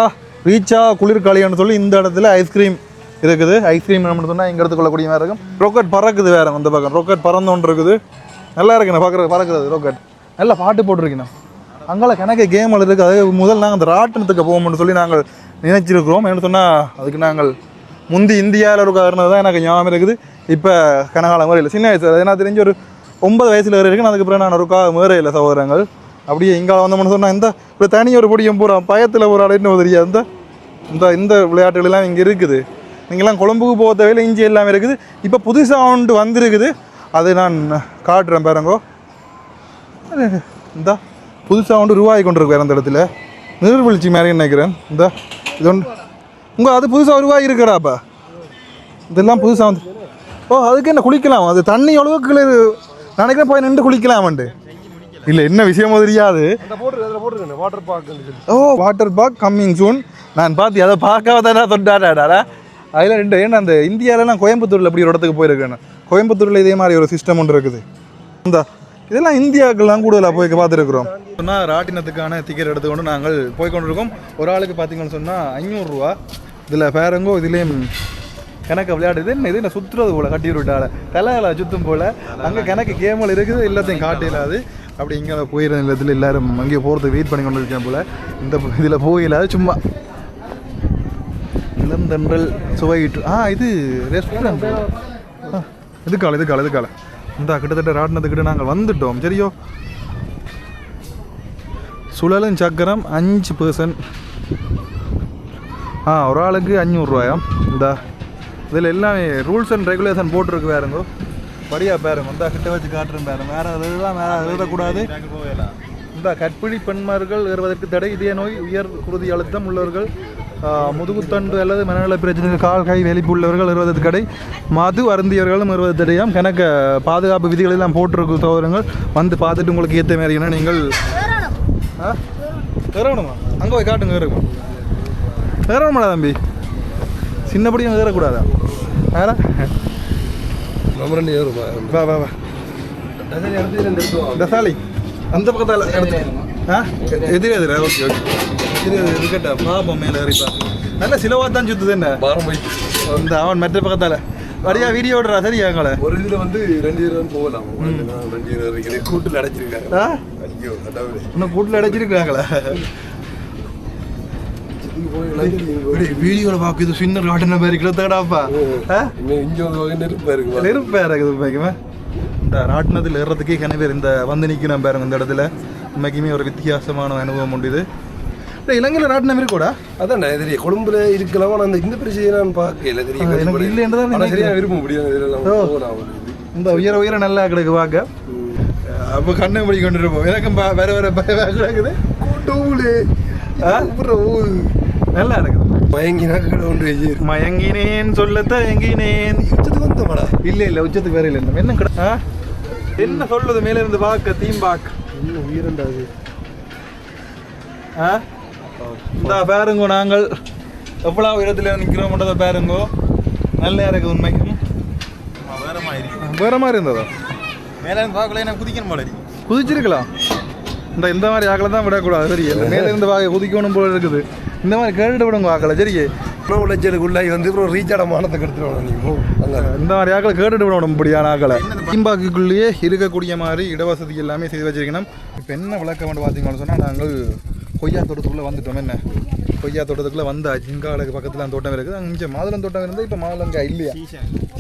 ரீச்சா குளிர்காலின்னு சொல்லி இந்த இடத்துல ஐஸ்கிரீம் இருக்குது. ஐஸ்கிரீம் நம்ம சொன்னால் இங்கே எடுத்துக்கொள்ளக்கூடிய மாதிரி இருக்கும். ராக்கெட் பறக்குது வேறு அந்த பக்கம். ராக்கெட் பறந்தோன்று இருக்குது. நல்லா இருக்குண்ணா பார்க்குறது பறக்குறது ராக்கெட். நல்லா பாட்டு போட்டிருக்கீண்ணா. அங்கே கணக்கு கேம்கள் இருக்குது. அது முதல் நாங்கள் அந்த ராட்டினத்துக்கு போவோம்னு சொல்லி நாங்கள் நினைச்சிருக்கிறோம். என்ன சொன்னால் அதுக்கு நாங்கள் முந்தி இந்தியாவில் இருக்காருனது தான் எனக்கு ஞாபகம் இருக்குது. இப்போ கனகாலம் மாதிரி இல்லை, சின்ன வயசு. அது என்ன தெரிஞ்சு ஒரு 9 வயசில் இருக்குன்னு. அதுக்கப்புறம் நான் ஒருக்கா மேற இல்லை சகோதரங்கள். அப்படியே இங்கே வந்தோம்னு சொன்னால் இந்த இப்போ தனி ஒரு பொடியும் போகிறோம் பயத்தில் ஒரு ஆடுன்னு தெரியாது. இந்த இந்த விளையாட்டுகளெல்லாம் இங்கே இருக்குது. நீங்கள்லாம் கொழம்புக்கு போக தேவையில்லை, இஞ்சி எல்லாமே இருக்குது. இப்போ புதுசாக ஒன்று வந்திருக்குது, அது நான் காட்டுறேன் பாருங்கோ. இந்த புதுசாக ஒன்று ரூபாய் கொண்டு இருக்கு அந்த இடத்துல நீர்வீழ்ச்சி மாதிரி நினைக்கிறேன். இந்த இது ஒன்று உங்கள் அது புதுசாக ரூபாய் இருக்கிறாப்பா. இதெல்லாம் புதுசாக வந்து ஓ அதுக்கு என்ன குளிக்கலாம்? அது தண்ணி அளவுக்கு நினைக்கிறேன் போய் நின்று குளிக்கலாமண்டு. இல்லை என்ன விஷயமோ தெரியாது. Water park. Oh water park coming soon. நான் பார்த்து அதை பார்க்காம தானே தொட்டாடாடா. அதில் 2 ஏன்னா அந்த இந்தியாவில் நான் கோயம்புத்தூரில் இப்படி ஒரு இடத்துக்கு போயிருக்கேன். கோயம்புத்தூரில் இதே மாதிரி ஒரு சிஸ்டம் ஒன்று இருக்குது. இந்த இதெல்லாம் இந்தியாவுக்கெல்லாம் கூடுதலாக போய் பார்த்துருக்குறோம். சொன்னால் ராட்டினத்துக்கான டிக்கெட் எடுத்துக்கொண்டு நாங்கள் போய்கொண்டிருக்கோம். ஒரு ஆளுக்கு பார்த்தீங்கன்னு சொன்னால் 500 ரூபா. இதில் பேரங்கோ இதுலேயும் கணக்கு விளையாடுது. இது என்ன சுற்றுறது போல் கட்டி விட்டால தலைகளை சுற்றும் போல். அங்கே கணக்கு கேமல் இருக்குது, எல்லாத்தையும் காட்டிலாது. அப்படி இங்கே போயிடுற நிலத்தில் எல்லோரும் அங்கேயே போகிறதுக்கு வெயிட் பண்ணி கொண்டு இருக்கேன் போல். இந்த இதில் போயிடாது சும்மா இளந்தன்றல் சுவையிட்டு இது ரெஸ்டாரண்ட். இதுக்கால இந்த கிட்டத்தட்ட ராட்டினத்துக்கிட்ட நாங்கள் வந்துட்டோம். சரியோ சுழலும் சக்கரம் 5 பர்சன்ட். ஒரு ஆளுக்கு 500 ரூபாயாம். இந்த இதில் எல்லாமே ரூல்ஸ் அண்ட் ரெகுலேஷன் போட்டிருக்கு வேறுங்கோ. படியா பாருங்க. இந்த கிட்ட வச்சு காட்டுறேன் பாருங்க. வேறு எழுதக்கூடாது. இந்த கற்பிணி பெண்மார்கள் ஏறுவதற்கு தடை, இதய நோய், உயர் குருதி அழுத்தம் உள்ளவர்கள், முதுகுத்தண்டு அல்லது மனநல பிரச்சனை, கால் கை வெளிப்பு உள்ளவர்கள் ஏறுவதற்கு தடை, மது அருந்தியவர்களும் ஏறுவது தடையாம். கணக்க பாதுகாப்பு விதிகள் எல்லாம் போட்டிருக்கு சோதரங்கள். வந்து பார்த்துட்டு உங்களுக்கு ஏற்ற மாதிரினா நீங்கள் ஏறணுமா? அங்கே போய் காட்டுங்க. ஏறுமா ஏறணுமாடா தம்பி? சின்னபடியும் ஏறக்கூடாதா? வேற வா வா வா டசாலி அந்த பக்கத்தால் எதிரே எதிரே. ஓகே ஓகே இருக்கட்டா பாப்போம். மேலே ஏறிப்பா நல்ல சிலவாக தான் சுற்றுது. என்ன இந்த அவன் மற்ற பக்கத்தால் வரியா வீடியோ ஓடுறா. சரியா எங்களை ஒரு இதில் வந்து 2 பேரும் போகலாம். 2 பேர் கூட்டில் அடைச்சிருக்காங்க. இன்னும் கூட்டில் அடைச்சிருக்காங்களா? வீடியோவில் பார்க்குது சின்ன காட்டின மாதிரி கிலோத்தாடாப்பா. நெருப்பா இருக்குது. இந்த ராட்டினத்தில் ஏறுறதுக்கே பேர் இந்த வந்து நிற்கணும் பாருங்க. இந்த இடத்துல உண்மைக்குமே ஒரு வித்தியாசமான அனுபவம் உண்டு. இது இலங்கையில் ராட்டினம் இருக்கோடா? அதான் தெரியும் கொழும்புல இருக்கலாம். ஆனால் அந்த இந்த பிரச்சனை நான் பார்க்கல. தெரியும் எனக்கு இல்லை என்றதான் சரியாக விரும்ப முடியாது. இந்த உயர உயர நல்லா கிடக்கு பார்க்க. அப்போ கண்ணை படி கொண்டு இருப்போம். எனக்கும் வேற வேற கிடக்குது. நல்லா இருக்குது. மயங்கினேன் சொல்ல தயங்கினேன். உச்சத்துக்கு வந்தோம்டா? இல்லை இல்லை உச்சத்துக்கு வேற இல்லை. என்ன என்ன சொல்லுது மேலே இருந்து பார்க்க தீம் பார்க்க இன்னும் உயிரண்டாது. இந்த பாருங்கோ நாங்கள் எவ்வளோ இடத்துல நிற்கிறோம்ன்றதை பாருங்கோ. நல்லா இருக்குது உண்மைக்கும். வேற மாதிரி இருந்ததா? மேலே இருந்து பார்க்கல எனக்கு குதிக்கணும் போல. குதிச்சிருக்கலாம். இந்த மாதிரி ஆக்களை தான் விடக்கூடாது. சரி மேலே இருந்து பார்க்க குதிக்கணும் போல இருக்குது. இந்த மாதிரி கேட்டு விடுங்க ஆக்களை. சரியே லட்சத்துக்குள்ளாகி வந்து அப்புறம் ரீச்சாட மானத்துக்கு எடுத்துருவாங்க. நீங்கள் இந்த மாதிரி ஆக்களை கேட்டுட்டு விட முடியாத ஆக்களை. தீம்பாக்குள்ளேயே இருக்கக்கூடிய மாதிரி இடவசதி எல்லாமே செய்து வச்சிருக்கணும். இப்போ என்ன விளக்க வேண்டும் பார்த்தீங்கன்னு சொன்னால் நாங்கள் கொய்யா தோட்டத்துக்குள்ளே வந்துட்டோம். என்ன கொய்யா தோட்டத்துக்குள்ளே வந்தாச்சு. இங்காளுக்கு பக்கத்தில் அந்த தோட்டம் இருக்குது. அங்கே மாதுளம் தோட்டம் இருந்தால் இப்போ மாதுளங்காய் இல்லையா?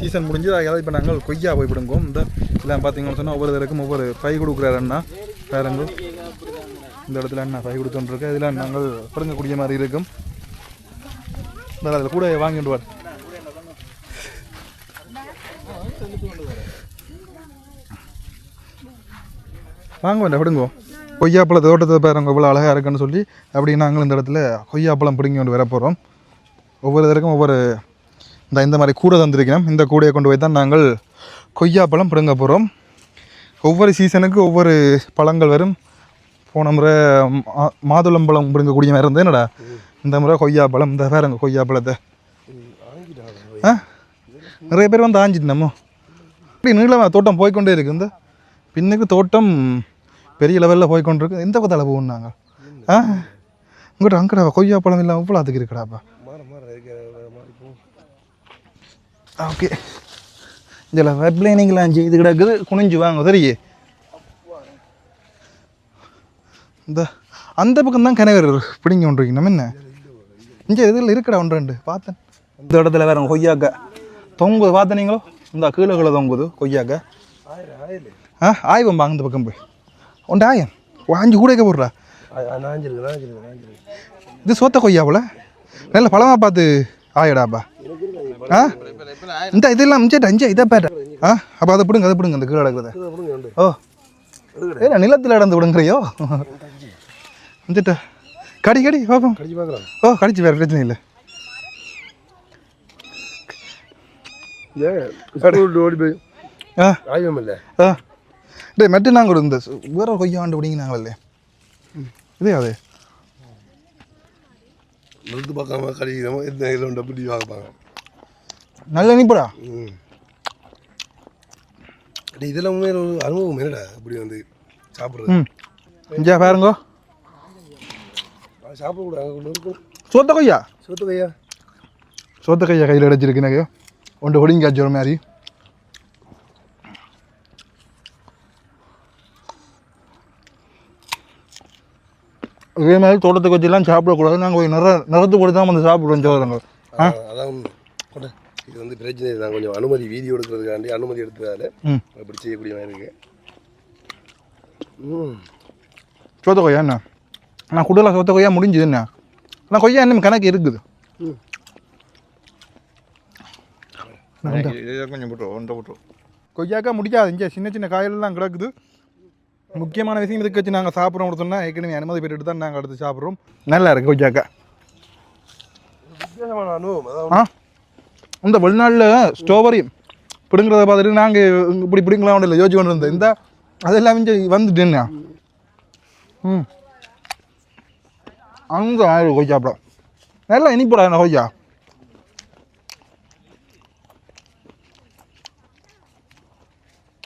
சீசன் முடிஞ்சு அதாவது இப்போ நாங்கள் கொய்யா போய் விடுங்கோம். இந்த எல்லாம் பார்த்தீங்கன்னு சொன்னால் ஒவ்வொரு தடக்கும் ஒவ்வொரு பை கொடுக்குறாருன்னா பாருங்க. இந்த இடத்துல என்ன பை கொடுத்துருக்கு. இதில் நாங்கள் பிடுங்கக்கூடிய மாதிரி இருக்கும். அதில் கூட வாங்கிட்டு வார். வாங்க வேண்டாம் விடுங்கோ. கொய்யாப்பழம் தோட்டத்தை பாருங்க இவ்வளோ அழகாக இருக்குன்னு சொல்லி அப்படி நாங்கள் இந்த இடத்துல கொய்யாப்பழம் பிடுங்கி கொண்டு வர போகிறோம். ஒவ்வொரு இதற்கும் ஒவ்வொரு இந்த மாதிரி கூடை தந்திருக்கிறோம். இந்த கூடையை கொண்டு போய் தான் நாங்கள் கொய்யாப்பழம் பிடுங்க போகிறோம். ஒவ்வொரு சீசனுக்கு ஒவ்வொரு பழங்கள் வரும். போன முறை மாதுளம்பழம் பிடுங்கக்கூடிய மாதிரி இருந்தது. என்னடா இந்த முறை கொய்யாப்பழம். இந்த பாருங்க கொய்யாப்பழத்தை நிறைய பேர் வந்து ஆஞ்சிட்டு நம்ம இப்படி நீளமாக தோட்டம் போய்கொண்டே இருக்குது. இந்த பின்னுக்கு தோட்டம் பெரிய லெவலில் போய்கொண்டிருக்கு. எந்த பத்தால போகணும் நாங்கள் உங்கள்கிட்ட அங்கடா கொய்யாப்பழம் இல்லாமல் இவ்வளோ அதுக்கு இருக்கடாப்பா. ஓகே இதில் வெப்லைனிங்லாம் செய்து கிடக்குது. குனிஞ்சு வாங்க சரியே. இந்த அந்த பக்கம் தான் கிணவர் பிடிங்க ஒன்றிருக்கு. நம்ம என்ன இங்கே இதில் இருக்கடா ஒன்று ரெண்டு பார்த்தேன். இந்த இடத்துல வேற கொய்யாக்க தொங்குது பார்த்தனீங்களோ. இந்த கீழே கீழே தொங்குது கொய்யாக்க. ஆய்வம்பா அந்த பக்கம் போய் ஒன்று ஆயம் 5 கூடைக்க போடுறா. இது சோத்த கொய்யா போல நல்ல பழமாக பார்த்து ஆயடாப்பா. இந்த இதெல்லாம் இதை பேட்ட அப்போ அதை பிடுங்க அந்த கீழே கிடக்குறத. ஓ ஏன்னா நிலத்தில் இடந்து விடுங்கிறையோ. வந்துட்ட கடி பார்ப்போம். ஓ கடிச்சு வேறு பிரச்சனை இல்லை. ஓடி போய் ஆய்வம் இல்லை டே மெட்டு நாங்கள் இந்த வேற கொய்யாண்டு பிடிங்க நாங்களே இதே அது நிறுத்து பார்க்காம கடிக்கிறோமோ எந்த இதில் பிடி வாங்கப்பாங்க. நல்ல இனிப்படா. இதெல்லாம் உண்மையில ஒரு அனுபவம் என்னடா இப்படி வந்து சாப்பிட்றது. இங்கே பாருங்கோ சாப்பிடக்கூடாது. அங்கே கொண்டு இருக்கும் சோத்த கொய்யா. சோத்த கையா கையில் அடைச்சிருக்குனாக்கோ ஒன்று ஒடிங்காச்சு ஒரு மாதிரி. இதே மாதிரி தோட்டத்துக்கு வச்சுலாம் சாப்பிடக்கூடாது. நாங்கள் நிறத்து கூட தான் வந்து சாப்பிடுவோம் சோதரங்க. அதான் இது வந்து பிரச்சனை. நான் கொஞ்சம் அனுமதி வீடியோ எடுக்கிறதுக்காண்டி அனுமதி எடுத்ததால அப்படி செய்யக்கூடிய மாதிரி இருக்கு. சோத்த கொய்யா என்ன நான் குடலாம் சோத்த கொய்யா முடிஞ்சுது. என்ன ஆனால் கொய்யா இன்னும் கணக்கு இருக்குது. கொஞ்சம் போட்டுரும் கொய்யாக்கா முடிக்காது. இங்கே சின்ன காயெல்லாம் கிடக்குது. முக்கியமான விஷயம் இதுக்கு வச்சு நாங்கள் சாப்பிட்றோம் கொடுத்தோம்னா ஏற்கனவே அனுமதி பெற்றுட்டு தான் நாங்கள் அடுத்து சாப்பிட்றோம். நல்லா இருக்குது கொய்யாக்கா. வித்தியாசமான அனுபவம். இந்த வெளிநாட்டில் ஸ்ட்ராபெரி பிடுங்கிறத பார்த்துட்டு நாங்கள் இப்படி பிடிங்கலாம் இல்லை யோசிச்சு கொண்டு இருந்தோம். இந்த அதெல்லாம் இங்கே வந்துட்டேன்னா அங்கே ஆயிரம் கொய்யாப்பழம் நல்லா இனிப்படா என்ன கொய்யா.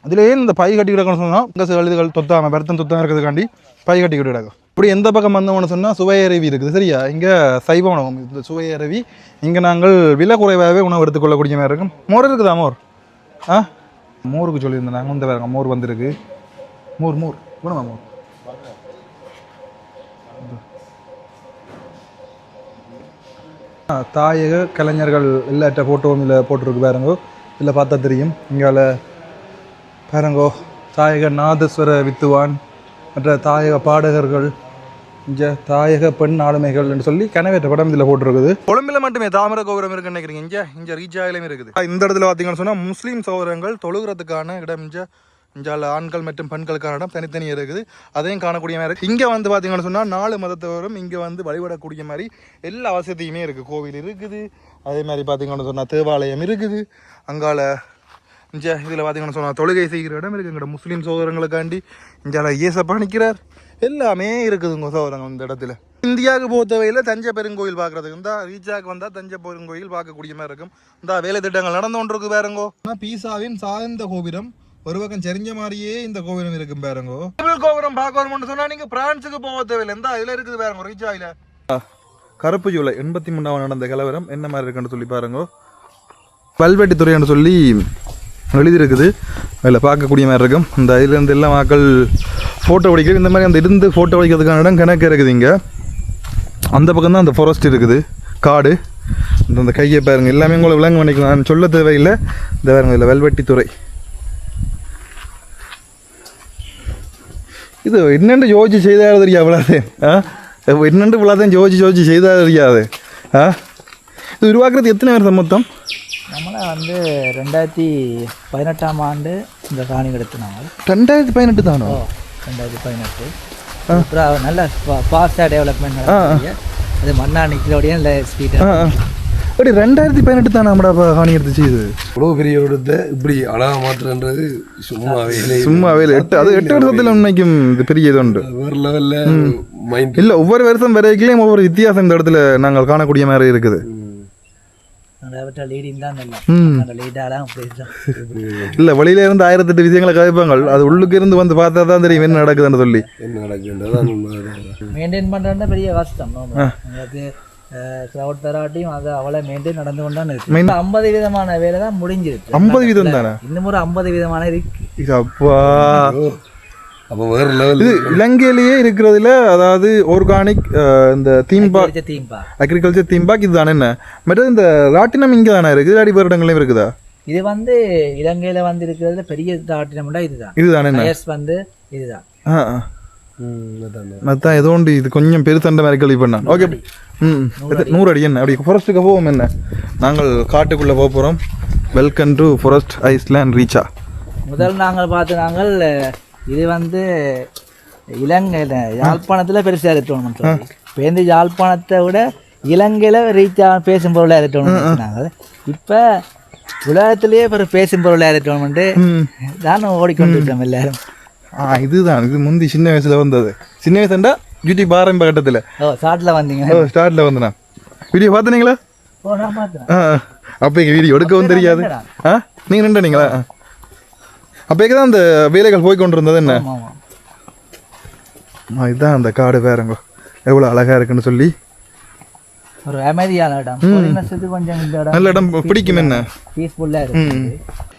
அதிலே இந்த பை கட்டி கிடக்கணும்னு சொன்னால் இந்த கழுதுகள் தொத்தாமல் பெருத்தம் தொத்தாமல் இருக்கிறதுக்காண்டி பை கட்டி கிடக்கும். இப்படி எந்த பக்கம் வந்தோம்னு சொன்னால் சுவையருவி இருக்குது சரியா. இங்கே சைவ உணவு இந்த சுவையருவி. இங்கே நாங்கள் விலை குறைவாகவே உணவு எடுத்துக்கொள்ளக்கூடிய மாதிரி இருக்கும். மோர் இருக்குதா மோர்? மோருக்கு சொல்லியிருந்தேன் நாங்கள். இந்த வேறு மோர் வந்திருக்கு. மோர் வேணுமா மோர்? தாயக கலைஞர்கள் எல்லாட்ட ஃபோட்டோவும் இதில் போட்டிருக்கு பாருங்கோ. இதில் பார்த்தா தெரியும். இங்கால பாருங்கோ தாயக நாதஸ்வர வித்துவான் மற்ற தாயக பாடகர்கள் இங்கே தாயக பெண் ஆளுமைகள் என்று சொல்லி கனவேற்ற படம் இதில் போட்டிருக்குது. கொழும்பில் மட்டுமே தாமிர கோபுரம் இருக்குன்னு நினைக்கிறீங்க. இங்கே ரீச்சாயிலும் இருக்குது. இந்த இடத்துல பார்த்தீங்கன்னு சொன்னால் முஸ்லீம் சகோதரங்கள் தொழுகிறதுக்கான இடம் இஞ்சால ஆண்கள் மற்றும் பெண்களுக்கான இடம் தனித்தனி இருக்குது. அதையும் காணக்கூடிய மாதிரி இருக்குது. இங்கே வந்து பார்த்தீங்கன்னு சொன்னால் 4 மதத்தவரும் இங்கே வந்து வழிபடக்கூடிய மாதிரி எல்லா வசதியுமே இருக்குது. கோவில் இருக்குது. அதே மாதிரி பார்த்தீங்கன்னு சொன்னால் தேவாலயம் இருக்குது. அங்கால இங்கே இதில் பார்த்தீங்கன்னு சொன்னால் தொழுகை செய்கிற இடம் இருக்குது. எங்களோட முஸ்லீம் சகோதரங்களுக்காண்டி இங்கே ஏசப்பா நிற்கிறார். எல்லாமே இருக்குதுங்க சகோதரங்கள் இந்த இடத்துல. இந்தியாவுக்கு பொறுத்தவரையில் தஞ்சை பெருங்கோயில் பார்க்குறதுக்கு இந்த ரீச்சாக்கு வந்தால் தஞ்சை பெருங்கோயில் பார்க்கக்கூடிய மாதிரி இருக்கும். இந்த வேலை திட்டங்கள் நடந்து கொண்டிருக்கு பாருங்கோ. பீசாவின் சாய்ந்த கோபுரம் ஒரு பக்கம் செறிஞ்ச மாதிரியே இந்த கோபுரம் இருக்கும் பாருங்கோ. கோபுரம் பார்க்கணும்னு சொன்னால் நீங்கள் பிரான்ஸுக்கு போக தேவையில்லை. இந்த இதில் இருக்குது பாருங்க ரீச்சாவில். கருப்பு ஜூலை 83 நடந்த கலவரம் என்ன மாதிரி இருக்குன்னு சொல்லி பாருங்கோ. கல்வெட்டுத்துறைன்னு சொல்லி எழுதியிருக்குது. அதில் பார்க்கக்கூடிய மாதிரி இருக்கும். இந்த இதுலேருந்து எல்லாம் மக்கள் ஃபோட்டோ பிடிக்கிறது. இந்த மாதிரி அந்த இருந்து ஃபோட்டோ பிடிக்கிறதுக்கான இடம் கணக்கு இருக்குது. இங்கே அந்த பக்கம் தான் அந்த ஃபாரஸ்ட் இருக்குது, காடு. இந்த கையை பாருங்க எல்லாமே உங்களை விளங்க பண்ணிக்கலாம். நான் சொல்ல தேவையில்லை. இந்த பாருங்க இதில் வெல்வெட்டித்துறை. இது என்னென்று யோசிச்சு செய்தால் தெரியாது விழாதே என்னென்று விழாதையும் யோசிச்சு செய்தால் தெரியாது இது உருவாக்குறது எத்தனை வருஷம் மொத்தம்? நம்மளை வந்து 2018ஆம் ஆண்டு இந்த காணி எடுத்துனாங்க. 2018 தானோ? 2018 அப்புறம் நல்ல ஃபாஸ்ட்டாக டெவலப்மெண்ட் நடந்துச்சு. அது மண்ணா நிற்கிறோடைய நல்ல ஸ்பீடாக அப்படி 2018 தானே நம்மடா காணி எடுத்துச்சு. இது இவ்வளோ பெரிய இடத்தை இப்படி அழகாக மாற்றுன்றது சும்மாவே 8 வருஷத்தில் உண்மைக்கும் இது பெரிய இது உண்டு. வேறு லெவலில் மைண்ட் இல்லை ஒவ்வொரு வருஷம் வரைக்கும் ஒவ்வொரு வித்தியாசம் இந்த இடத்துல நாங்கள் காணக்கூடிய மாதிரி இருக்குது. லீடிங் தான் நல்லா லீடாலாம் இல்லை வெளியில இருந்து 1008 விஷயங்களை கதைப்பாங்க. அது உள்ளுக்கு இருந்து வந்து பார்த்தா தான் தெரியும் என்ன நடக்குதுன்னு சொல்லி. என்ன நடக்குதுன்றது மெயின்டைன் பண்ணுறது பெரிய கஷ்டம். உங்களுக்கு க்ரௌட் தராட்டியும் அது அவளை மெயின்டைன் நடந்து கொண்டான்னு இருக்கு. 50% வேலை தான் முடிஞ்சிருக்கு. 50% தானே? இன்னும் ஒரு 50% இருக்கு. அப்பா அப்போ வேறு லெவல். இது இலங்கையிலேயே இருக்கிறதுல அதாவது ஆர்கானிக் இந்த theme park agriculture theme park இதுதானே என்ன? மற்றது இந்த ராட்டினம் இங்கே தானே இருக்குது, இல்லாடி வேறு இடங்களையும் இருக்குதா? இது வந்து இலங்கையில் வந்து இருக்கிறதுல பெரிய ராட்டினம்னா இதுதான். இதுதானே வந்து இதுதான். அதான் ஏதோ ஒன்று இது கொஞ்சம் பெருத்தண்ட மாதிரி கல்வி பண்ணான். ஓகே 100 அடி என்ன அப்படி ஃபாரஸ்ட்டுக்கு போவோம் என்ன? நாங்கள் காட்டுக்குள்ளே போக போகிறோம். வெல்கம் டு ஃபாரஸ்ட் ஐஸ்லேண்ட் ரீச்சா. முதல் நாங்கள் இது வந்து இலங்கையில் யாழ்ப்பாணத்தில் பெருசாக இருக்கணும் சொல்லி இப்போ இந்த யாழ்ப்பாணத்தை விட இலங்கையில் ரீச்சாக பேசும் பொருளாக இருக்கணும்னு சொன்னாங்க. இப்போ உலகத்திலேயே ஒரு பேசும் பொருளாக இருக்கணும்ட்டு தான் ஓடிக்கொண்டு இருக்கோம் எல்லாரும். இதுதான் இது முந்தி சின்ன வயசில் வந்தது. சின்ன வயசுண்டா யூடியூப் ஆரம்ப கட்டத்தில் ஸ்டார்ட்டில் வந்தீங்க. ஸ்டார்ட்டில் வந்தேண்ணா வீடியோ பார்த்துனீங்களா? நான் பார்த்தேன். அப்போ எங்கள் வீடியோ எடுக்கவும் தெரியாது. நீங்கள் நின்றுனீங்களா? அப்போக்கு தான் அந்த வேலைகள் போய் கொண்டு இருந்தது என்ன? இதுதான் அந்த காடு வேறங்கோ எவ்வளோ அழகாக இருக்குன்னு சொல்லி. ஒரு அமைதியான இடம், கொஞ்சம் இந்த இடம் நல்ல இடம் பிடிக்கும் என்ன பீஸ்ஃபுல்லாக இருக்கு.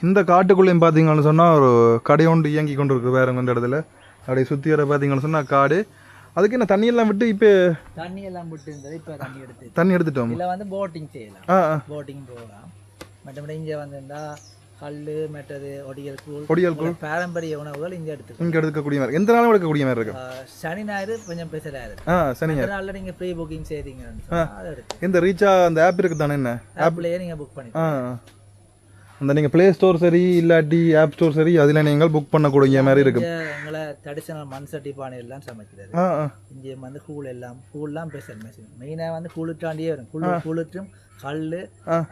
இந்த காட்டுக்குள்ளேயும் பார்த்தீங்கன்னு சொன்னால் ஒரு கடை ஒன்று இயங்கி கொண்டு இருக்கு வேறங்க இந்த இடத்துல. அப்படியே சுற்றி வர பார்த்தீங்கன்னு சொன்னால் காடு. அதுக்கு என்ன தண்ணியெல்லாம் விட்டு இப்போ தண்ணியெல்லாம் விட்டு இருந்தது. இப்போ தண்ணி எடுத்துட்டோம். இதில் வந்து போட்டிங் செய்யலாம், போட்டிங் போகலாம். மற்றபடி இங்கே வந்திருந்தா கல் மெட்டது ஒடியல் கூழ் பாரம்பரிய உணவுகள் இங்கே எடுக்கக்கூடிய மாதிரி எந்த நாளும் எடுக்கக்கூடிய மாதிரி இருக்கு. சனி ஞாயிறு கொஞ்சம் ஸ்பெஷலாக இருக்கு. சனி ஞாயிறு நாளில் நீங்கள் ப்ரீ புக்கிங் செய்தீங்க. இந்த ரீச்சா அந்த ஆப் இருக்கு தானே? என்ன ஆப்லேயே நீங்கள் புக் பண்ணி அந்த நீங்கள் ப்ளே ஸ்டோர் சரி இல்லாட்டி ஆப் ஸ்டோர் சரி அதில் நீங்கள் புக் பண்ணக்கூடிய மாதிரி இருக்கு. எங்களை ட்ரெடிஷனல் மண் சட்டி பானை எல்லாம் சமைக்கிறது. இங்கே வந்து கூழெல்லாம் ஸ்பெஷல் மெஷின் மெயினாக வந்து கூழுட்டாண்டியே வரும். கூழுற்றும் கல்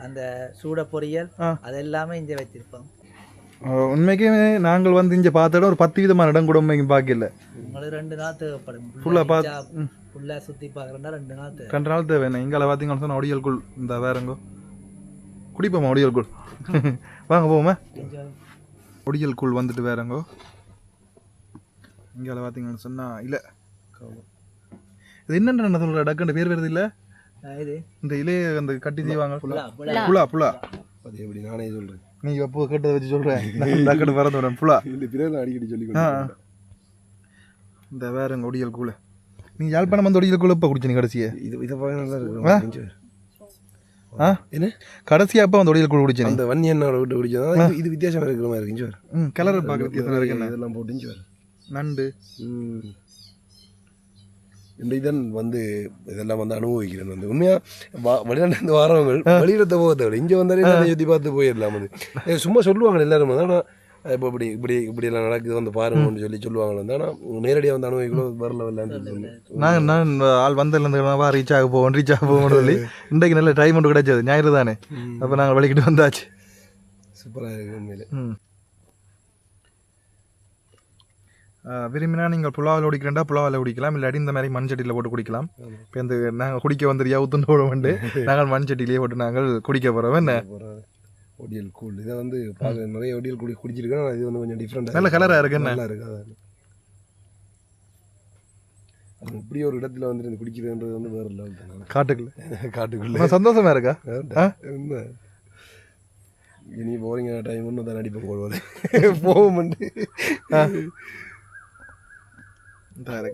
அந்த சூட பொரியல் அதெல்லாமே இங்கே வச்சிருப்போம். உண்மைக்குமே நாங்கள் வந்து இங்கே பார்த்த இடம் ஒரு 10 விதமான இடம் கூட உண்மைக்கு பார்க்கல. உங்களுக்கு 2 நாள் தேவைப்படும். ஃபுல்லாக சுற்றி பார்க்குறேன்னா 2 நாள் தேவை. எங்களை பார்த்தீங்கன்னு சொன்னால் ஒடியல் கூழ் இந்த வேறங்கோ குடிப்போமா ஒடியல் கூழ்? வாங்க போவோமா? ஒடியல் கூழ் வந்துட்டு வேறங்கோ. இங்கே பார்த்தீங்கன்னு சொன்னால் இல்லை இது என்னென்ன சொல்கிற டக்குன்னு பேர் வருது இல்லை? இது இந்த இலையை அந்த கட்டி செய்வாங்க. புலா அது எப்படி நானே சொல்கிறேன். நீ எப்போ கேட்டதை வச்சு சொல்கிறேன். டக்குன்னு வரது வரேன் புலா இந்த பிறகு அடிக்கடி சொல்லி இந்த வேறங்க ஒடியல் கூழ். நீ யாழ்ப்பாணம் வந்து ஒடியல் கூழ் இப்போ குடிச்சு கடைசியே இதை பார்க்க நல்லா இருக்கு. என்ன கடைசியாக அப்போ அந்த ஒடியல் கூழ் குடிச்சு அந்த வன்னி எண்ணெய் விட்டு குடிச்சா இது வித்தியாசமாக இருக்கிற மாதிரி இருக்குங்க சார். கலர் பார்க்க வித்தியாசமாக இருக்குண்ணா. இதெல்லாம் போட்டுச்சு சார். நண்டு இந்த இதன் வந்து இதெல்லாம் வந்து அனுபவிக்கிறேன். வந்து உண்மையாக வெளிநாட்டு வாரவங்க வெளியிடத்தை போகிறத விட இங்கே வந்தாலே சுற்றி பார்த்து போயிடலாம். வந்து சும்மா சொல்லுவாங்க எல்லாரும். ஆனால் இப்போ இப்படியெல்லாம் நடக்குது வந்து பாருங்கன்னு சொல்லுவாங்க. ஆனால் நேரடியாக வந்து அனுபவிக்கணும் வரல வரலான்னு நான் ஆள் வந்ததுலேருந்து ரீச் ஆக போவோம்னு சொல்லி இன்றைக்கு நல்ல டைம் ஒன்று கிடைச்சது. ஞாயிறு தானே, அப்போ நாங்கள் வலிக்கிட்டு வந்தாச்சு. சூப்பராக இருக்குது உண்மையிலே. விரும்பினா நீங்கள் புலாவில் குடிக்கிறேன்டா புலாவில் குடிக்கலாம், இல்லாட்டி இந்த மாதிரி மண் சட்டியில் போட்டு குடிக்கலாம். இப்போ இந்த நாங்கள் குடிக்க வந்துருயா ஊத்துன்னு போடுவோண்டு நாங்கள் மண் சட்டிலேயே போட்டு நாங்கள் குடிக்க போகிறோம். என்ன ஒடியல் கூழ் இதை வந்து பார்க்க நிறைய ஒடியல் கூழ் குடிச்சிருக்கேன். இது வந்து கொஞ்சம் டிஃப்ரெண்டாக நல்ல கலராக இருக்கு. நல்லா இருக்குது. அது இப்படி ஒரு இடத்துல வந்துட்டு குடிக்கிறதுன்றது வந்து வேறு லெவல் தான். காட்டுக்குள்ளே சந்தோஷமா இருக்கா? இனி போறீங்க டைம் ஒன்று தான் நடிப்பேன் போடுவது போவோம்ண்டு